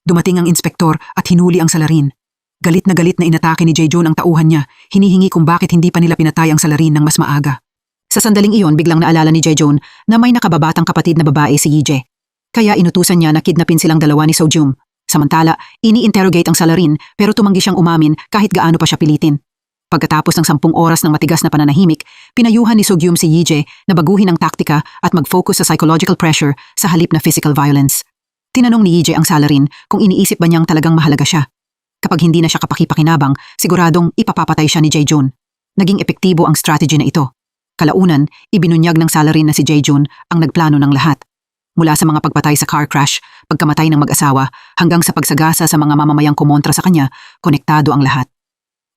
Dumating ang inspektor at hinuli ang salarin. Galit na inatake ni Jae-jun ang tauhan niya, hinihingi kung bakit hindi pa nila pinatay ang salarin ng mas maaga. Sa sandaling iyon, biglang naalala ni Jae-jun na may nakababatang kapatid na babae si Yee-jae. Kaya inutusan niya na kidnapin silang dalawa ni So-gyum. Samantala, ini-interrogate ang salarin pero tumanggi siyang umamin kahit gaano pa siya pilitin. Pagkatapos ng 10 oras ng matigas na pananahimik, pinayuhan ni So-gyum si Yee-jae na baguhin ang taktika at mag-focus sa psychological pressure sa halip na physical violence. Tinanong ni Yee-jae ang salarin kung iniisip ba niyang talagang mahalaga siya. Kapag hindi na siya kapakipakinabang, siguradong ipapapatay siya ni Jae-jun. Naging epektibo ang strategy na ito. Kalaunan, ibinunyag ng salarin na si Jae-jun ang nagplano ng lahat. Mula sa mga pagpatay sa car crash, pagkamatay ng mag-asawa, hanggang sa pagsagasa sa mga mamamayang kumontra sa kanya, konektado ang lahat.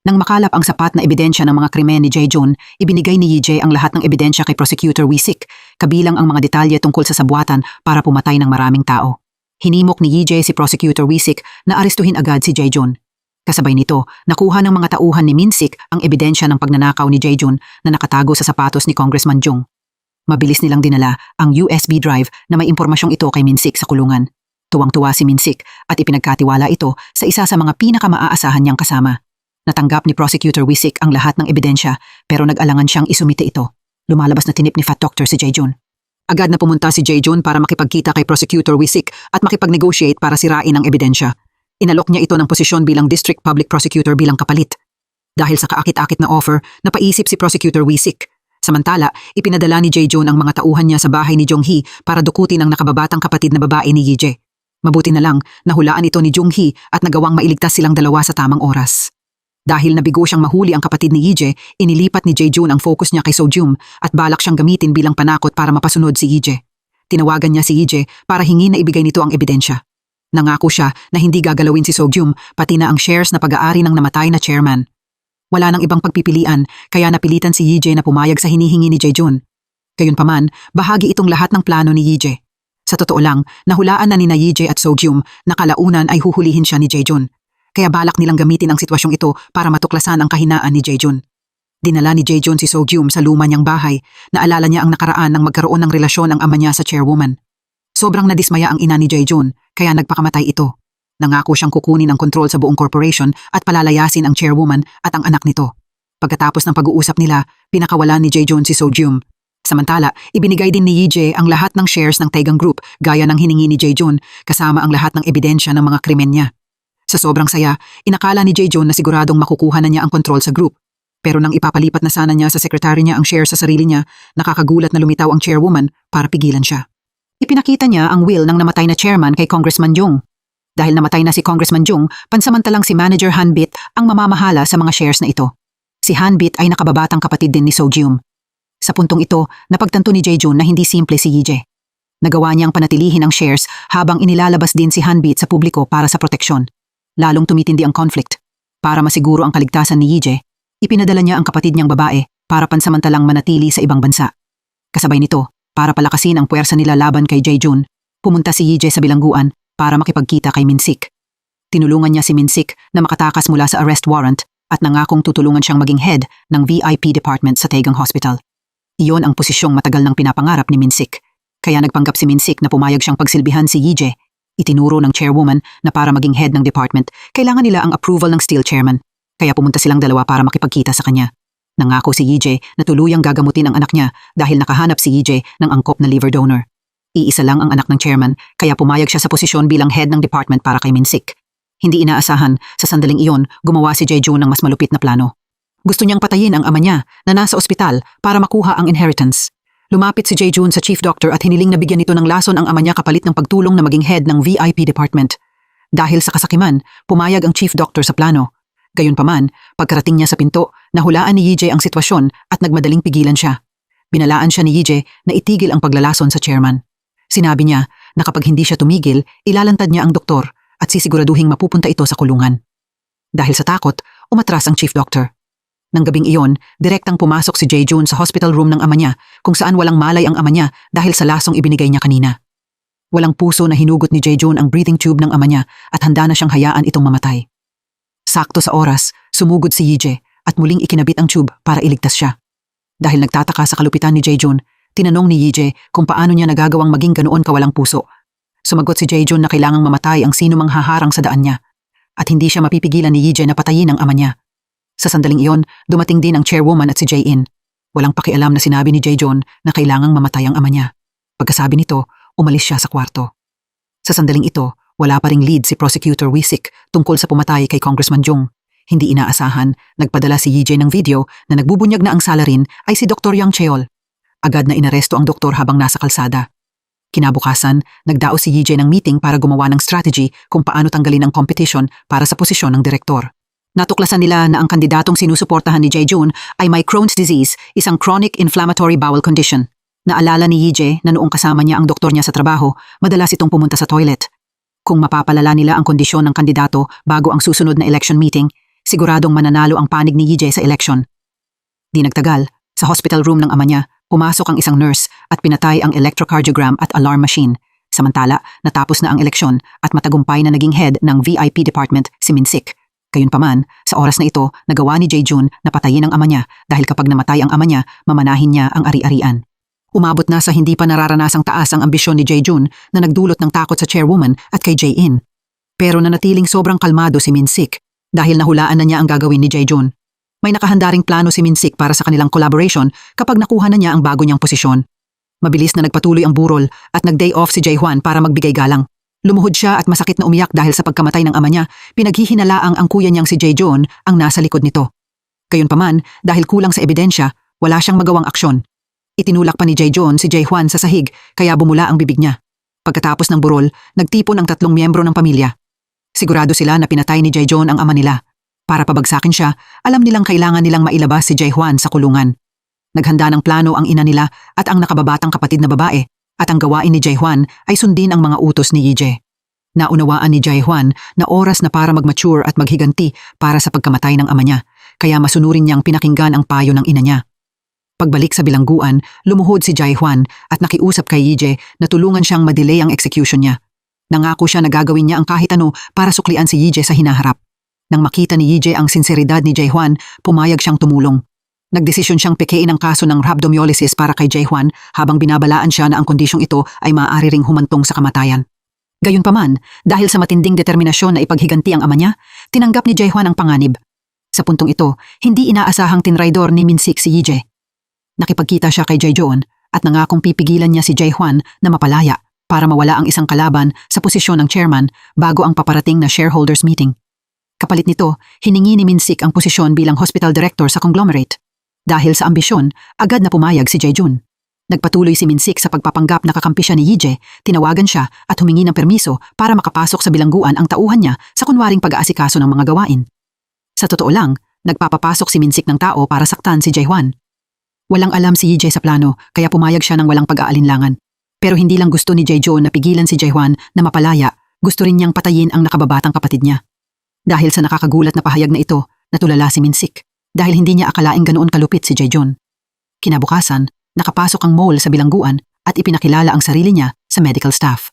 Nang makalap ang sapat na ebidensya ng mga krimen ni Jae-jun, ibinigay ni Yee-jae ang lahat ng ebidensya kay Prosecutor Wee-sik, kabilang ang mga detalye tungkol sa sabwatan para pumatay ng maraming tao. Hinimok ni Yee-jae si Prosecutor Wee-sik na arestuhin agad si Jae-jun. Kasabay nito, nakuha ng mga tauhan ni Min-sik ang ebidensya ng pagnanakaw ni Jae-jun na nakatago sa sapatos ni Congressman Jung. Mabilis nilang dinala ang USB drive na may impormasyong ito kay Min-sik sa kulungan. Tuwang-tuwa si Min-sik at ipinagkatiwala ito sa isa sa mga pinakamaaasahan niyang kasama. Natanggap ni Prosecutor Wee-sik ang lahat ng ebidensya pero nag-alangan siyang isumite ito. Lumalabas na tinip ni Fat Doctor si Jae-jun. Agad na pumunta si Jae-jun para makipagkita kay Prosecutor Wee-sik at makipag-negotiate para sirain ang ebidensya. Inalok niya ito ng posisyon bilang District Public Prosecutor bilang kapalit. Dahil sa kaakit-akit na offer, napaisip si Prosecutor Wee-sik. Samantala, ipinadala ni Jae-jun ang mga tauhan niya sa bahay ni Jung-hee para dukutin ang nakababatang kapatid na babae ni Yee-jae. Mabuti na lang, nahulaan ito ni Jung-hee at nagawang mailigtas silang dalawa sa tamang oras. Dahil nabigo siyang mahuli ang kapatid ni Yee-jae, inilipat ni Jae-jun ang focus niya kay So-gyum at balak siyang gamitin bilang panakot para mapasunod si Yee-jae. Tinawagan niya si Yee-jae para hingi na ibigay nito ang ebidensya. Nangako siya na hindi gagalawin si So-gyum pati na ang shares na pag-aari ng namatay na chairman. Wala nang ibang pagpipilian kaya napilitan si Yee-jae na pumayag sa hinihingi ni Jae-jun. Gayunpaman, bahagi itong lahat ng plano ni Yee-jae. Sa totoo lang, nahulaan na ni Yee-jae at So-gyum na kalaunan ay huhulihin siya ni Jae-jun. Kaya balak nilang gamitin ang sitwasyong ito para matuklasan ang kahinaan ni Jae-jun. Dinala ni Jae-jun si So-gyum sa luma niyang bahay. Naalala niya ang nakaraan nang magkaroon ng relasyon ang ama niya sa chairwoman. Sobrang nadismaya ang ina ni Jae-jun kaya nagpakamatay ito. Nangako siyang kukunin ang kontrol sa buong corporation at palalayasin ang chairwoman at ang anak nito. Pagkatapos ng pag-uusap nila, pinakawalan ni Jae-jun si So-gyum. Samantala, ibinigay din ni Yee-jae ang lahat ng shares ng Taegang Group gaya ng hiningi ni Jae-jun kasama ang lahat ng ebidensya ng mga krimen niya. Sa sobrang saya, inakala ni Jae-jun na siguradong makukuha na niya ang kontrol sa group. Pero nang ipapalipat na sana niya sa sekretary niya ang share sa sarili niya, nakakagulat na lumitaw ang chairwoman para pigilan siya. Ipinakita niya ang will ng namatay na chairman kay Congressman Jung. Dahil namatay na si Congressman Jung, pansamantalang si Manager Han-bit ang mamamahala sa mga shares na ito. Si Han-bit ay nakababatang kapatid din ni So-gyum. Sa puntong ito, napagtanto ni Jae-jun na hindi simple si Yee-jae. Nagawa niyang panatilihin ang shares habang inilalabas din si Han-bit sa publiko para sa proteksyon. Lalong tumitindi ang conflict. Para masiguro ang kaligtasan ni Yee-jae, ipinadala niya ang kapatid niyang babae para pansamantalang manatili sa ibang bansa. Kasabay nito, para palakasin ang puwersa nila laban kay Jae-jun, pumunta si Yee-jae sa bilangguan para makipagkita kay Min-sik. Tinulungan niya si Min-sik na makatakas mula sa arrest warrant at nangakong tutulungan siyang maging head ng VIP department sa Taegang Hospital. Iyon ang posisyong matagal nang pinapangarap ni Min-sik. Kaya nagpanggap si Min-sik na pumayag siyang pagsilbihan si Yee-jae. Itinuro ng chairwoman na para maging head ng department, kailangan nila ang approval ng steel chairman. Kaya pumunta silang dalawa para makipagkita sa kanya. Nangako si Yee-jae na tuluyang gagamutin ang anak niya dahil nakahanap si Yee-jae ng angkop na liver donor. Iisa lang ang anak ng chairman kaya pumayag siya sa posisyon bilang head ng department para kay Min-sik. Hindi inaasahan, sa sandaling iyon, gumawa si Jae-jun ng mas malupit na plano. Gusto niyang patayin ang ama niya na nasa ospital para makuha ang inheritance. Lumapit si Jae-jun sa chief doctor at hiniling na bigyan nito ng lason ang ama niya kapalit ng pagtulong na maging head ng VIP department. Dahil sa kasakiman, pumayag ang chief doctor sa plano. Gayunpaman, pagkarating niya sa pinto, nahulaan ni Yee-jae ang sitwasyon at nagmadaling pigilan siya. Binalaan siya ni Yee-jae na itigil ang paglalason sa chairman. Sinabi niya na kapag hindi siya tumigil, ilalantad niya ang doktor at sisiguraduhing mapupunta ito sa kulungan. Dahil sa takot, umatras ang chief doctor. Nang gabing iyon, direktang pumasok si Jae-jun sa hospital room ng ama niya kung saan walang malay ang ama niya dahil sa lasong ibinigay niya kanina. Walang puso na hinugot ni Jae-jun ang breathing tube ng ama niya at handa na siyang hayaan itong mamatay. Sakto sa oras, sumugod si Yee-jae at muling ikinabit ang tube para iligtas siya. Dahil nagtataka sa kalupitan ni Jae-jun, Tinanong ni Yije kung paano niya nagagawang maging ganoon kawalang puso. Sumagot si Jaejoon na kailangang mamatay ang sino mang haharang sa daan niya. At hindi siya mapipigilan ni Yije na patayin ang ama niya. Sa sandaling iyon, dumating din ang chairwoman at si Jae-in. Walang pakialam na sinabi ni Jaejoon na kailangang mamatay ang ama niya. Pagkasabi nito, umalis siya sa kwarto. Sa sandaling ito, wala pa ring lead si Prosecutor Wisik tungkol sa pumatay kay Congressman Jung. Hindi inaasahan, nagpadala si Yije ng video na nagbubunyag na ang salarin ay si Dr. Yang Cheol. Agad na inaresto ang doktor habang nasa kalsada. Kinabukasan, nagdao si Yije ng meeting para gumawa ng strategy kung paano tanggalin ang competition para sa posisyon ng direktor. Natuklasan nila na ang kandidatong sinusuportahan ni Jaejoon ay may Crohn's disease, isang chronic inflammatory bowel condition. Naalala ni Yije na noong kasama niya ang doktor niya sa trabaho, madalas itong pumunta sa toilet. Kung mapapalala nila ang kondisyon ng kandidato bago ang susunod na election meeting, siguradong mananalo ang panig ni Yije sa election. Di nagtagal, sa hospital room ng ama niya, pumasok ang isang nurse at pinatay ang electrocardiogram at alarm machine. Samantala, natapos na ang eleksyon at matagumpay na naging head ng VIP department si Min-sik. Gayunpaman, sa oras na ito, nagawa ni Jaejoon na patayin ang ama niya dahil kapag namatay ang ama niya, mamanahin niya ang ari-arian. Umabot na sa hindi pa nararanasang taas ang ambisyon ni Jaejoon na nagdulot ng takot sa chairwoman at kay Jae-in. Pero nanatiling sobrang kalmado si Min-sik dahil nahulaan na niya ang gagawin ni Jaejoon. May nakahandaring plano si Min-sik para sa kanilang collaboration kapag nakuha na niya ang bago niyang posisyon. Mabilis na nagpatuloy ang burol at nag-day off si Jae-hwan para magbigay galang. Lumuhod siya at masakit na umiyak dahil sa pagkamatay ng ama niya, pinaghihinalaang ang kuya niyang si Jaejoon ang nasa likod nito. Gayunpaman, dahil kulang sa ebidensya, wala siyang magawang aksyon. Itinulak pa ni Jaejoon si Jae-hwan sa sahig kaya bumula ang bibig niya. Pagkatapos ng burol, nagtipon ang 3 miyembro ng pamilya. Sigurado sila na pinatay ni Jaejoon ang ama nila. Para pabagsakin siya, alam nilang kailangan nilang mailabas si Jae-hwan sa kulungan. Naghanda ng plano ang ina nila at ang nakababatang kapatid na babae at ang gawain ni Jae-hwan ay sundin ang mga utos ni Yije. Naunawaan ni Jae-hwan na oras na para mag-mature at maghiganti para sa pagkamatay ng ama niya, kaya masunurin niyang pinakinggan ang payo ng ina niya. Pagbalik sa bilangguan, lumuhod si Jae-hwan at nakiusap kay Yije na tulungan siyang madelay ang execution niya. Nangako siya na gagawin niya ang kahit ano para suklian si Yije sa hinaharap. Nang makita ni Yije ang sinseridad ni Jae-hwan, pumayag siyang tumulong. Nagdesisyon siyang pekein ang kaso ng rhabdomyolysis para kay Jae-hwan habang binabalaan siya na ang kondisyong ito ay maaari ring humantong sa kamatayan. Gayunpaman, dahil sa matinding determinasyon na ipaghiganti ang ama niya, tinanggap ni Jae-hwan ang panganib. Sa puntong ito, hindi inaasahang tinraidor ni Min-sik si Yije. Nakipagkita siya kay Jaejoon at nangakong pipigilan niya si Jae-hwan na mapalaya para mawala ang isang kalaban sa posisyon ng chairman bago ang paparating na shareholders meeting. Kapalit nito, hiningi ni Min-sik ang posisyon bilang hospital director sa conglomerate. Dahil sa ambisyon, agad na pumayag si Jaejoon. Nagpatuloy si Min-sik sa pagpapanggap na kakampi siya ni Yije, tinawagan siya at humingi ng permiso para makapasok sa bilangguan ang tauhan niya sa kunwaring pag-aasikaso ng mga gawain. Sa totoo lang, nagpapapasok si Min-sik ng tao para saktan si Jae-hwan. Walang alam si Yije sa plano kaya pumayag siya ng walang pag-aalinlangan. Pero hindi lang gusto ni Jaejoon na pigilan si Jae-hwan na mapalaya, gusto rin niyang patayin ang nakababatang kapatid niya. Dahil sa nakakagulat na pahayag na ito, natulala si Min-sik dahil hindi niya akalaing ganoon kalupit si Jaejoon. Kinabukasan, nakapasok ang mole sa bilangguan at ipinakilala ang sarili niya sa medical staff.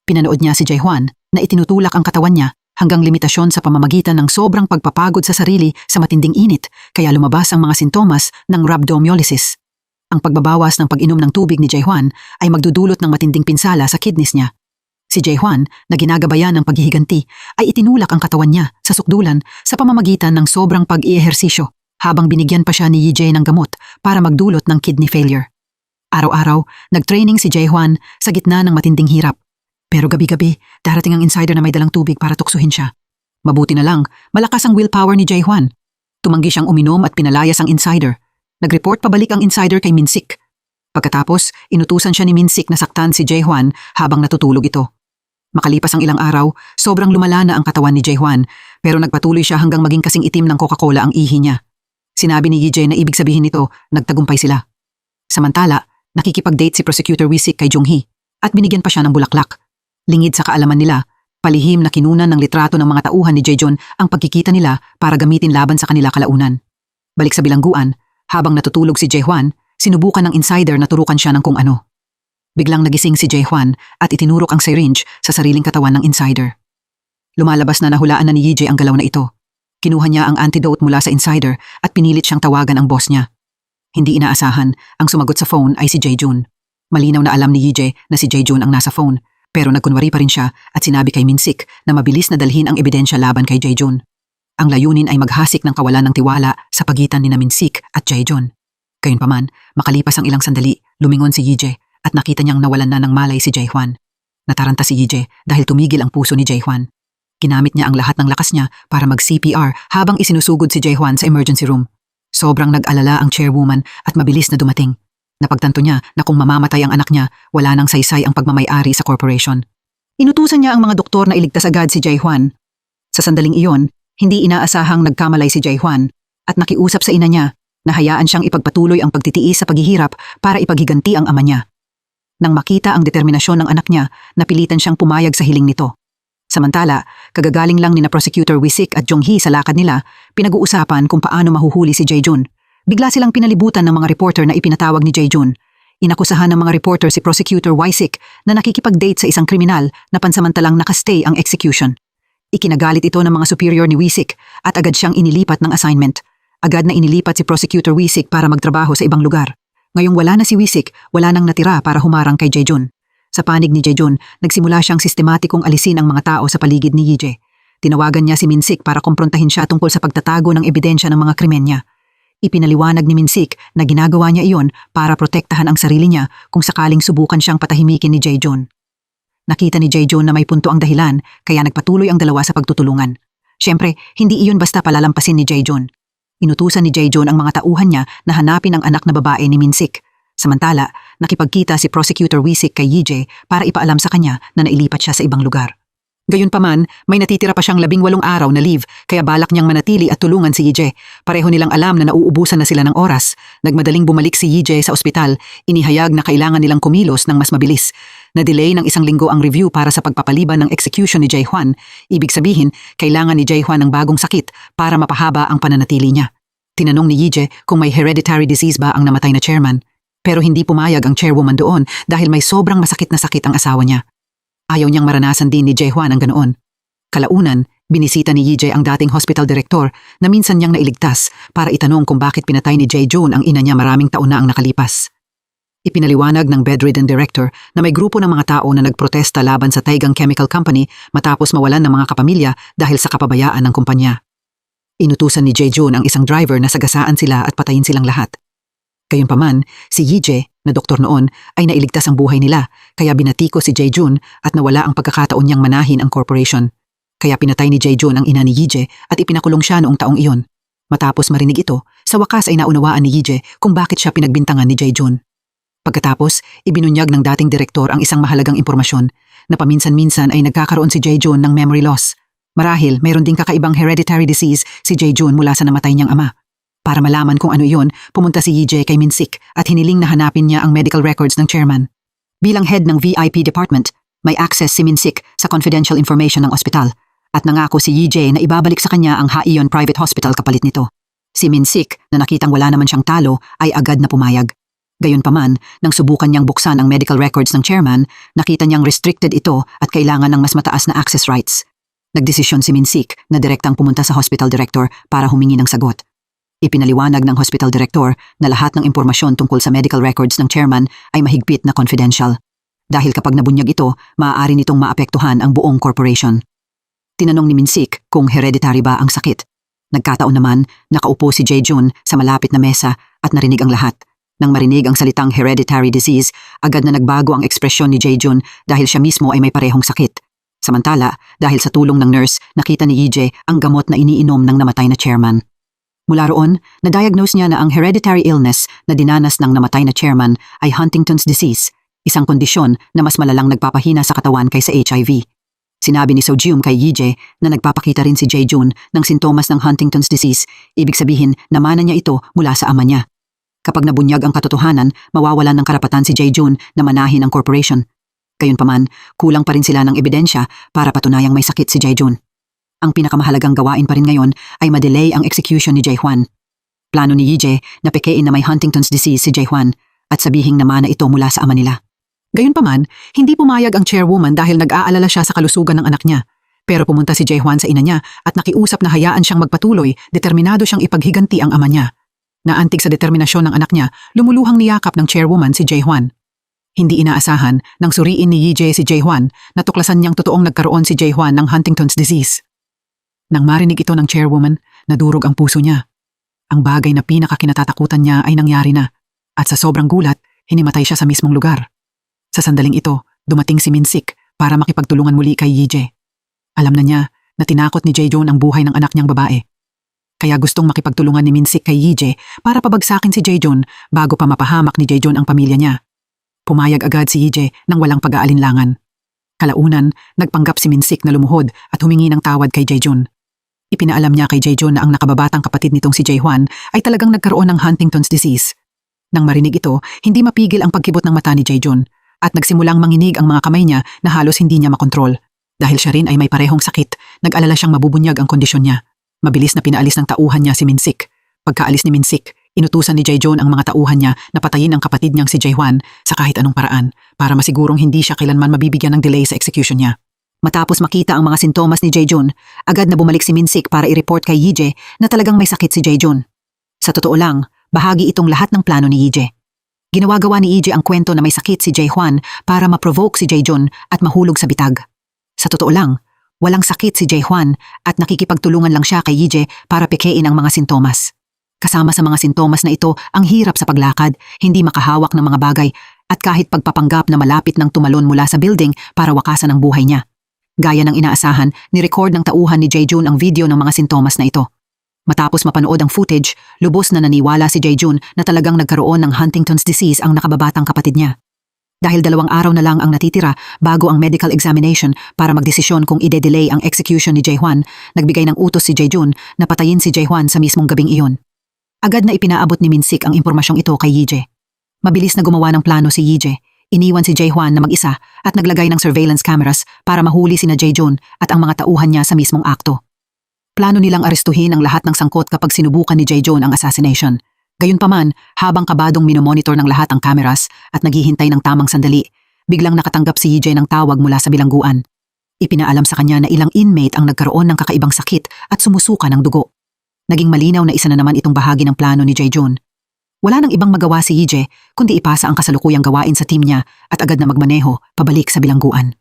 Pinanood niya si Jae-hwan na itinutulak ang katawan niya hanggang limitasyon sa pamamagitan ng sobrang pagpapagod sa sarili sa matinding init kaya lumabas ang mga sintomas ng rhabdomyolysis. Ang pagbabawas ng pag-inom ng tubig ni Jae-hwan ay magdudulot ng matinding pinsala sa kidneys niya. Si Jae-hwan, na ginagabayan ng paghihiganti, ay itinulak ang katawan niya sa sukdulan sa pamamagitan ng sobrang pag-iehersisyo habang binigyan pa siya ni Yije ng gamot para magdulot ng kidney failure. Araw-araw, nag-training si Jae-hwan sa gitna ng matinding hirap. Pero gabi-gabi, darating ang insider na may dalang tubig para tuksuhin siya. Mabuti na lang, malakas ang willpower ni Jae-hwan. Tumanggi siyang uminom at pinalayas ang insider. Nag-report pabalik ang insider kay Min-sik. Pagkatapos, inutusan siya ni Min-sik na saktan si Jae-hwan habang natutulog ito. Makalipas ang ilang araw, sobrang lumala na ang katawan ni Jae-hwan pero nagpatuloy siya hanggang maging kasing itim ng Coca-Cola ang ihi niya. Sinabi ni Yije na ibig sabihin nito, nagtagumpay sila. Samantala, nakikipag-date si Prosecutor Wisik kay Jung-hee at binigyan pa siya ng bulaklak. Lingid sa kaalaman nila, palihim na kinunan ng litrato ng mga tauhan ni Jaejoon ang pagkikita nila para gamitin laban sa kanila kalaunan. Balik sa bilangguan, habang natutulog si Jae-hwan, sinubukan ng insider na turukan siya ng kung ano. Biglang nagising si Jae-hwan at itinurok ang syringe sa sariling katawan ng insider. Lumalabas na nahulaan na ni Yije ang galaw na ito. Kinuha niya ang antidote mula sa insider at pinilit siyang tawagan ang boss niya. Hindi inaasahan, ang sumagot sa phone ay si Jae-jun. Malinaw na alam ni Yije na si Jae-jun ang nasa phone, pero nagkunwari pa rin siya at sinabi kay Min-sik na mabilis na dalhin ang ebidensya laban kay Jae-jun. Ang layunin ay maghasik ng kawalan ng tiwala sa pagitan ni Min-sik at Jae-jun. Gayunpaman, makalipas ang ilang sandali, lumingon si Yije at nakita niyang nawalan na ng malay si Jae-hwan. Nataranta si Yije dahil tumigil ang puso ni Jae-hwan. Ginamit niya ang lahat ng lakas niya para mag-CPR habang isinusugod si Jae-hwan sa emergency room. Sobrang nag-alala ang chairwoman at mabilis na dumating. Napagtanto niya na kung mamamatay ang anak niya, wala nang saysay ang pagmamay-ari sa corporation. Inutusan niya ang mga doktor na iligtas agad si Jae-hwan. Sa sandaling iyon, hindi inaasahang nagkamalay si Jae-hwan at nakiusap sa ina niya na hayaan siyang ipagpatuloy ang pagtitiis sa paghihirap para ipaghiganti ang ama niya. Nang makita ang determinasyon ng anak niya, napilitan siyang pumayag sa hiling nito. Samantala, kagagaling lang ni na Prosecutor Wisik at Jong-hee sa lakad nila, pinag-uusapan kung paano mahuhuli si Jae-jun. Bigla silang pinalibutan ng mga reporter na ipinatawag ni Jae-jun. Inakusahan ng mga reporter si Prosecutor Wisik na nakikipag-date sa isang kriminal na pansamantalang nakastay ang execution. Ikinagalit ito ng mga superior ni Wisik at agad siyang inilipat ng assignment. Agad na inilipat si Prosecutor Wisik para magtrabaho sa ibang lugar. Ngayong wala na si Wisik, wala nang natira para humarang kay Jae-jun. Sa panig ni Jae-jun, nagsimula siyang sistematikong alisin ang mga tao sa paligid ni Yije. Tinawagan niya si Min-sik para kumprontahin siya tungkol sa pagtatago ng ebidensya ng mga krimen niya. Ipinaliwanag ni Min-sik na ginagawa niya iyon para protektahan ang sarili niya kung sakaling subukan siyang patahimikin ni Jae-jun. Nakita ni Jae-jun na may punto ang dahilan, kaya nagpatuloy ang dalawa sa pagtutulungan. Siyempre, hindi iyon basta palalampasin ni Jae-jun. Inutusan ni Jae-jun ang mga tauhan niya na hanapin ang anak na babae ni Min-sik. Samantala, nakipagkita si Prosecutor Wisik kay Yije para ipaalam sa kanya na nailipat siya sa ibang lugar. Gayunpaman, may natitira pa siyang 18 araw na leave kaya balak niyang manatili at tulungan si Yije. Pareho nilang alam na nauubusan na sila ng oras. Nagmadaling bumalik si Yije sa ospital, inihayag na kailangan nilang kumilos ng mas mabilis. Na-delay ng 1 linggo ang review para sa pagpapaliban ng execution ni Jae-hwan. Ibig sabihin, kailangan ni Jae-hwan ng bagong sakit para mapahaba ang pananatili niya. Tinanong ni Yije kung may hereditary disease ba ang namatay na chairman. Pero hindi pumayag ang chairwoman doon dahil may sobrang masakit na sakit ang asawa niya. Ayaw niyang maranasan din ni Jae-hwan ang ganoon. Kalaunan, binisita ni Yije ang dating hospital director na minsan niyang nailigtas para itanong kung bakit pinatay ni Jae-jun ang ina niya maraming taon na ang nakalipas. Ipinaliwanag ng bedridden director na may grupo ng mga tao na nagprotesta laban sa Taegang Chemical Company matapos mawalan ng mga kapamilya dahil sa kapabayaan ng kumpanya. Inutusan ni Jae-jun ang isang driver na sagasaan sila at patayin silang lahat. Gayunpaman, si Yije, na doktor noon, ay nailigtas ang buhay nila, kaya binatiko si Jae-jun at nawala ang pagkakataon niyang manahin ang corporation. Kaya pinatay ni Jae-jun ang ina ni Yije at ipinakulong siya noong taong iyon. Matapos marinig ito, sa wakas ay naunawaan ni Yije kung bakit siya pinagbintangan ni Jae-jun. Pagkatapos, ibinunyag ng dating direktor ang isang mahalagang impormasyon na paminsan-minsan ay nagkakaroon si Jae-jun ng memory loss. Marahil, mayroon ding kakaibang hereditary disease si Jae-jun mula sa namatay niyang ama. Para malaman kung ano iyon, pumunta si Yije kay Min-sik at hiniling na hanapin niya ang medical records ng chairman. Bilang head ng VIP department, may access si Min-sik sa confidential information ng ospital at nangako si Yije na ibabalik sa kanya ang Haeyeon Private Hospital kapalit nito. Si Min-sik, na nakitang wala naman siyang talo, ay agad na pumayag. Gayunpaman, nang subukan niyang buksan ang medical records ng chairman, nakita niyang restricted ito at kailangan ng mas mataas na access rights. Nagdesisyon si Min-sik na direktang pumunta sa hospital director para humingi ng sagot. Ipinaliwanag ng hospital director na lahat ng impormasyon tungkol sa medical records ng chairman ay mahigpit na confidential. Dahil kapag nabunyag ito, maaari nitong maapektuhan ang buong corporation. Tinanong ni Min-sik kung hereditary ba ang sakit. Nagkataon naman, nakaupo si Jae-jun sa malapit na mesa at narinig ang lahat. Nang marinig ang salitang hereditary disease, agad na nagbago ang ekspresyon ni Jae-jun dahil siya mismo ay may parehong sakit. Samantala, dahil sa tulong ng nurse, nakita ni Yije ang gamot na iniinom ng namatay na chairman. Mula roon, na-diagnose niya na ang hereditary illness na dinanas ng namatay na chairman ay Huntington's disease, isang kondisyon na mas malalang nagpapahina sa katawan kaysa HIV. Sinabi ni Sojum kay Yije na nagpapakita rin si Jae-jun ng sintomas ng Huntington's disease, ibig sabihin namana niya ito mula sa ama niya. Kapag nabunyag ang katotohanan, mawawalan ng karapatan si Jae-jun na manahin ang corporation. Gayunpaman, kulang pa rin sila ng ebidensya para patunayang may sakit si Jae-jun. Ang pinakamahalagang gawain pa rin ngayon ay madelay ang execution ni Jae-hwan. Plano ni Yije na pekein na may Huntington's disease si Jae-hwan at sabihing namana ito mula sa ama nila. Gayunpaman, hindi pumayag ang chairwoman dahil nag-aalala siya sa kalusugan ng anak niya. Pero pumunta si Jae-hwan sa ina niya at nakiusap na hayaan siyang magpatuloy, determinado siyang ipaghiganti ang ama niya. Naantig sa determinasyon ng anak niya, lumuluhang niyakap ng chairwoman si Jae-hwan. Hindi inaasahan nang suriin ni Yee-jae si Jae-hwan, natuklasan niyang totoong nagkaroon si Jae-hwan ng Huntington's disease. Nang marinig ito ng chairwoman, nadurog ang puso niya. Ang bagay na pinakakinatatakutan niya ay nangyari na, at sa sobrang gulat, hinimatay siya sa mismong lugar. Sa sandaling ito, dumating si Min-sik para makipagtulungan muli kay Yee-jae. Alam na niya na tinakot ni Jae-joon ang buhay ng anak niyang babae. Kaya gustong makipagtulungan ni Min-sik kay Yee-jae para pabagsakin si Jae-joon bago pa mapahamak ni Jae-joon ang pamilya niya. Pumayag agad si Yee-jae nang walang pag-aalinlangan. Kalaunan, nagpanggap si Min-sik na lumuhod at humingi ng tawad kay Jae-joon. Ipinaalam niya kay Jae-joon na ang nakababatang kapatid nitong si Jae-hwan ay talagang nagkaroon ng Huntington's disease. Nang marinig ito, hindi mapigil ang pagkibot ng mata ni Jae-joon at nagsimulang manginig ang mga kamay niya na halos hindi niya makontrol. Dahil siya rin ay may parehong sakit, nag-alala siyang mabubunyag ang kondisyon niya. Mabilis na pinaalis ng tauhan niya si Min-sik. Pagkaalis ni Min-sik, inutusan ni Jae-joon ang mga tauhan niya na patayin ang kapatid niyang si Jae-hwan sa kahit anong paraan para masigurong hindi siya kailanman mabibigyan ng delay sa execution niya. Matapos makita ang mga sintomas ni Jae-joon, agad na bumalik si Min-sik para i-report kay Yee-jae na talagang may sakit si Jae-joon. Sa totoo lang, bahagi itong lahat ng plano ni Yee-jae. Ginawa-gawa ni Yee-jae ang kwento na may sakit si Jae-hwan para ma-provoke si Jae-joon at mahulog sa bitag. Sa totoo lang, walang sakit si Jae-hwan at nakikipagtulungan lang siya kay Yee-jae para pekein ang mga sintomas. Kasama sa mga sintomas na ito ang hirap sa paglakad, hindi makahawak ng mga bagay at kahit pagpapanggap na malapit ng tumalon mula sa building para wakasan ang buhay niya. Gaya ng inaasahan, ni-record ng tauhan ni Jae-joon ang video ng mga sintomas na ito. Matapos mapanood ang footage, lubos na naniwala si Jae-joon na talagang nagkaroon ng Huntington's disease ang nakababatang kapatid niya. Dahil 2 araw na lang ang natitira bago ang medical examination para magdesisyon kung ide-delay ang execution ni Jae-hwan, nagbigay ng utos si Jae-joon na patayin si Jae-hwan sa mismong gabing iyon. Agad na ipinaabot ni Min-sik ang impormasyong ito kay Yee-jae. Mabilis na gumawa ng plano si Yee-jae. Iniwan si Jae-hwan na mag-isa at naglagay ng surveillance cameras para mahuli sina Jae-joon at ang mga tauhan niya sa mismong akto. Plano nilang arestuhin ang lahat ng sangkot kapag sinubukan ni Jae-joon ang assassination. Gayunpaman, habang kabadong minomonitor ng lahat ang cameras at naghihintay ng tamang sandali, biglang nakatanggap si Yee-jae ng tawag mula sa bilangguan. Ipinaalam sa kanya na ilang inmate ang nagkaroon ng kakaibang sakit at sumusuka ng dugo. Naging malinaw na isa na naman itong bahagi ng plano ni Jae-joon. Wala nang ibang magawa si Yee-jae kundi ipasa ang kasalukuyang gawain sa team niya at agad na magmaneho pabalik sa bilangguan.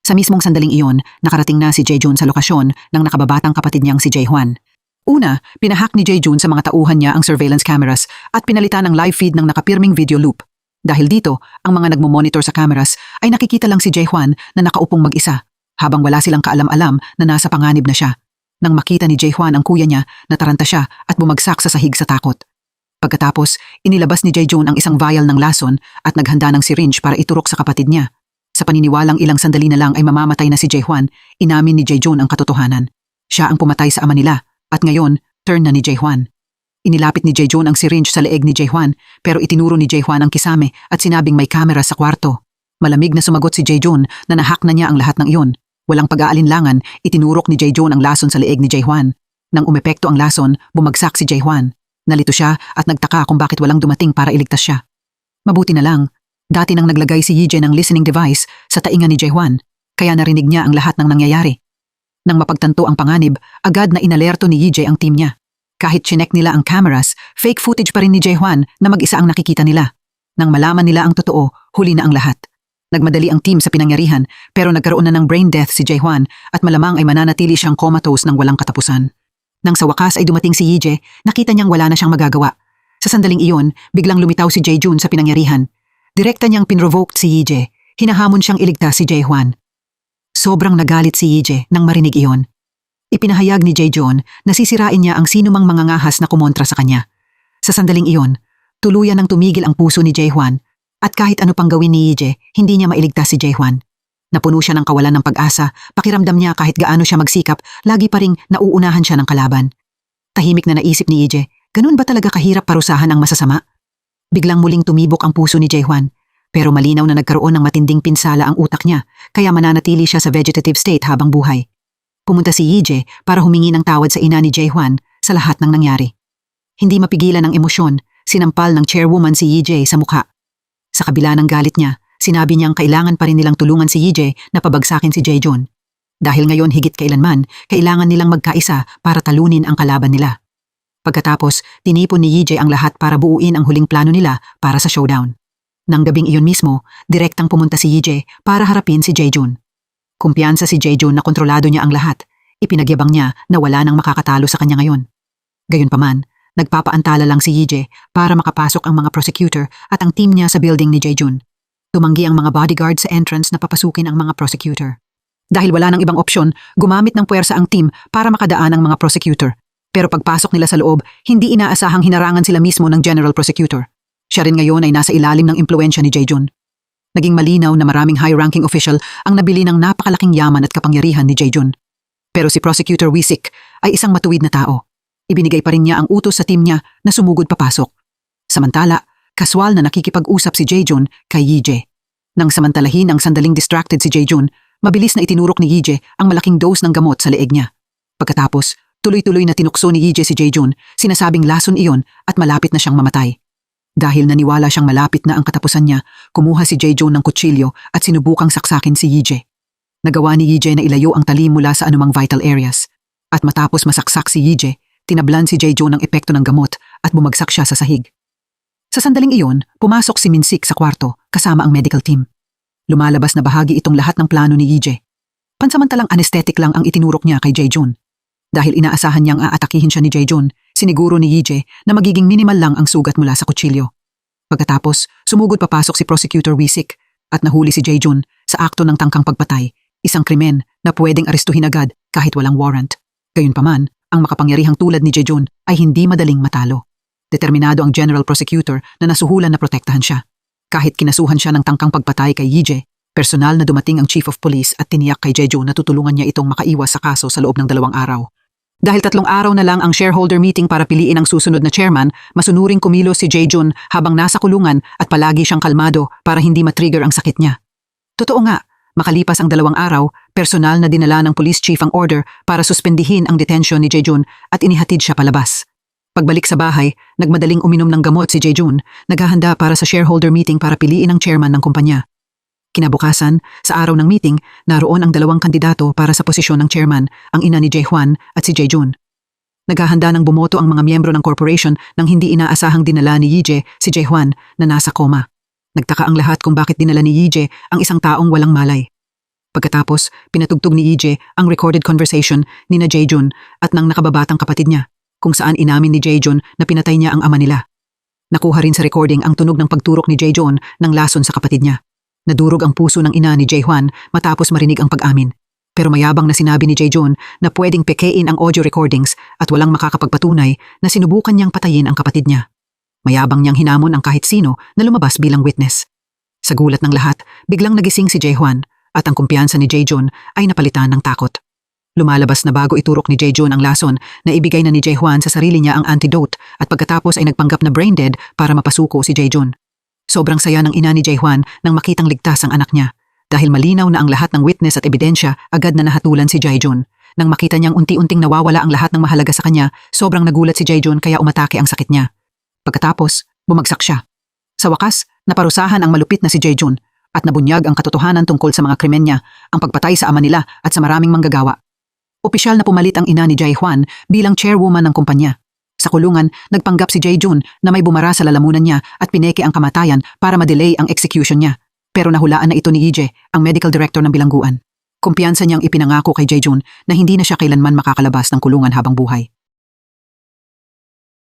Sa mismong sandaling iyon, nakarating na si Jae-joon sa lokasyon ng nakababatang kapatid niyang si Jae-hwan. Una, pinahack ni Jae-joon sa mga tauhan niya ang surveillance cameras at pinalitan ng live feed ng nakapirming video loop. Dahil dito, ang mga nagmomonitor sa cameras ay nakikita lang si Jae-hwan na nakaupong mag-isa habang wala silang kaalam-alam na nasa panganib na siya. Nang makita ni Jae-hwan ang kuya niya, nataranta siya at bumagsak sa sahig sa takot. Pagkatapos, inilabas ni Jae-joon ang isang vial ng lason at naghanda ng syringe para iturok sa kapatid niya. Sa paniniwalang ilang sandali na lang ay mamamatay na si Jae-hwan, inamin ni Jae-joon ang katotohanan. Siya ang pumatay sa ama nila at ngayon, turn na ni Jae-hwan. Inilapit ni Jae-joon ang syringe sa leeg ni Jae-hwan pero itinuro ni Jae-hwan ang kisame at sinabing may kamera sa kwarto. Malamig na sumagot si Jae-joon na nahack na niya ang lahat ng iyon. Walang pag-aalinlangan, itinurok ni Jae-joon ang lason sa leeg ni Jae-hwan. Nang umepekto ang lason, bumagsak si Jae-hwan. Nalito siya at nagtaka kung bakit walang dumating para iligtas siya. Mabuti na lang, dati nang naglagay si Yee-jae ng listening device sa tainga ni Jae-hwan, kaya narinig niya ang lahat ng nangyayari. Nang mapagtanto ang panganib, agad na inalerto ni Yee-jae ang team niya. Kahit chinek nila ang cameras, fake footage pa rin ni Jae-hwan na mag-isa ang nakikita nila. Nang malaman nila ang totoo, huli na ang lahat. Nagmadali ang team sa pinangyarihan pero nagkaroon na ng brain death si Jae-hwan at malamang ay mananatili siyang comatose ng walang katapusan. Nang sa wakas ay dumating si Yee-jae, nakita niyang wala na siyang magagawa. Sa sandaling iyon, biglang lumitaw si Jae-joon sa pinangyarihan. Direkta niyang pinrovoked si Yee-jae. Hinahamon siyang iligtas si Jae-hwan. Sobrang nagalit si Yee-jae nang marinig iyon. Ipinahayag ni Jae-joon na sisirain niya ang sinumang mangangahas na kumontra sa kanya. Sa sandaling iyon, tuluyan nang tumigil ang puso ni Jae-hwan at kahit ano pang gawin ni Yee-jae, hindi niya mailigtas si Jae-hwan. Napuno siya ng kawalan ng pag-asa, pakiramdam niya kahit gaano siya magsikap, lagi pa ring nauunahan siya ng kalaban. Tahimik na naisip ni Yee-jae, ganun ba talaga kahirap parusahan ang masasama? Biglang muling tumibok ang puso ni Jae-hwan, pero malinaw na nagkaroon ng matinding pinsala ang utak niya, kaya mananatili siya sa vegetative state habang buhay. Pumunta si Yee-jae para humingi ng tawad sa ina ni Jae-hwan sa lahat ng nangyari. Hindi mapigilan ang emosyon, sinampal ng chairwoman si Yee-jae sa mukha. Sa kabila ng galit niya, sinabi niyang kailangan pa rin nilang tulungan si Yee-jae na pabagsakin si Jae-joon. Dahil ngayon higit kailanman, kailangan nilang magkaisa para talunin ang kalaban nila. Pagkatapos, tinipon ni Yijie ang lahat para buuin ang huling plano nila para sa showdown. Nang gabing iyon mismo, direktang pumunta si Yijie para harapin si Jaejun. Kumpiyansa si Jaejun na kontrolado niya ang lahat. Ipinagyabang niya na wala nang makakatalo sa kanya ngayon. Gayunpaman, nagpapaantala lang si Yijie para makapasok ang mga prosecutor at ang team niya sa building ni Jaejun. Tumanggi ang mga bodyguard sa entrance na papasukin ang mga prosecutor. Dahil wala nang ibang opsyon, gumamit ng puwersa ang team para makadaan ang mga prosecutor. Pero pagpasok nila sa loob, hindi inaasahang hinarangan sila mismo ng general prosecutor. Siya rin ngayon ay nasa ilalim ng impluensya ni Jaejun. Naging malinaw na maraming high-ranking official ang nabili ng napakalaking yaman at kapangyarihan ni Jaejun. Pero si Prosecutor Wisik ay isang matuwid na tao. Ibinigay pa rin niya ang utos sa team niya na sumugod papasok. Samantala, kaswal na nakikipag-usap si Jaejun kay Yijie. Nang samantalahin ang sandaling distracted si Jaejun, mabilis na itinurok ni Yijie ang malaking dose ng gamot sa leeg niya. Pagkatapos, tuloy-tuloy na tinukso ni Yijie si Jaejun, sinasabing lason iyon at malapit na siyang mamatay. Dahil naniwala siyang malapit na ang katapusan niya, kumuha si Jaejun ng kutsilyo at sinubukang saksakin si Yijie. Nagawa ni Yijie na ilayo ang talim mula sa anumang vital areas. At matapos masaksak si Yijie, tinablan si Jaejun ng epekto ng gamot at bumagsak siya sa sahig. Sa sandaling iyon, pumasok si Minsik sa kwarto kasama ang medical team. Lumalabas na bahagi itong lahat ng plano ni Yijie. Pansamantalang anesthetic lang ang itinurok niya kay Jaejun. Dahil inaasahan niyang aatakihin siya ni Jaejun, siniguro ni Yijie na magiging minimal lang ang sugat mula sa kutsilyo. Pagkatapos, sumugod papasok si Prosecutor Wisik at nahuli si Jaejun sa akto ng tangkang pagpatay, isang krimen na pwedeng arestuhin agad kahit walang warrant. Gayunpaman, ang makapangyarihang tulad ni Jaejun ay hindi madaling matalo. Determinado ang General Prosecutor na nasuhulan na protektahan siya. Kahit kinasuhan siya ng tangkang pagpatay kay Yijie, personal na dumating ang Chief of Police at tiniyak kay Jaejun na tutulungan niya itong makaiwas sa kaso sa loob ng 2 araw. Dahil 3 araw na lang ang shareholder meeting para piliin ang susunod na chairman, masunuring kumilos si Jaejun habang nasa kulungan at palagi siyang kalmado para hindi matrigger ang sakit niya. Totoo nga, makalipas ang 2 araw, personal na dinala ng police chief ang order para suspendihin ang detention ni Jaejun at inihatid siya palabas. Pagbalik sa bahay, nagmadaling uminom ng gamot si Jaejun, naghahanda para sa shareholder meeting para piliin ang chairman ng kumpanya. Kinabukasan, sa araw ng meeting, naroon ang 2 kandidato para sa posisyon ng chairman, ang ina ni Jaehwan at si Jaejun. Naghahanda ng bumoto ang mga miyembro ng corporation nang hindi inaasahang dinala ni Yijie si Jaehwan na nasa koma. Nagtaka ang lahat kung bakit dinala ni Yijie ang isang taong walang malay. Pagkatapos, pinatugtog ni Yijie ang recorded conversation ni na Jaejun at ng nakababatang kapatid niya, kung saan inamin ni Jaejun na pinatay niya ang ama nila. Nakuha rin sa recording ang tunog ng pagturok ni Jaejun ng lason sa kapatid niya. Nadurog ang puso ng ina ni Jaehwan matapos marinig ang pag-amin. Pero mayabang na sinabi ni Jaejun na pwedeng pekein ang audio recordings at walang makakapagpatunay na sinubukan niyang patayin ang kapatid niya. Mayabang niyang hinamon ang kahit sino na lumabas bilang witness. Sa gulat ng lahat, biglang nagising si Jaehwan at ang kumpiyansa ni Jaejun ay napalitan ng takot. Lumalabas na bago iturok ni Jaejun ang lason na ibigay na ni Jaehwan sa sarili niya ang antidote at pagkatapos ay nagpanggap na brain dead para mapasuko si Jaejun. Sobrang saya ng ina ni Jaehwan nang makitang ligtas ang anak niya. Dahil malinaw na ang lahat ng witness at ebidensya, agad na nahatulan si Jaejun. Nang makita niyang unti-unting nawawala ang lahat ng mahalaga sa kanya, sobrang nagulat si Jaejun kaya umatake ang sakit niya. Pagkatapos, bumagsak siya. Sa wakas, naparusahan ang malupit na si Jaejun at nabunyag ang katotohanan tungkol sa mga krimen niya, ang pagpatay sa ama nila at sa maraming manggagawa. Opisyal na pumalit ang ina ni Jaehwan bilang chairwoman ng kumpanya. Sa kulungan, nagpanggap si Jaejun na may bumara sa lalamunan niya at pineke ang kamatayan para madelay ang execution niya. Pero nahulaan na ito ni Yijie, ang medical director ng bilangguan. Kumpiyansa niyang ipinangako kay Jaejun na hindi na siya kailanman makakalabas ng kulungan habang buhay.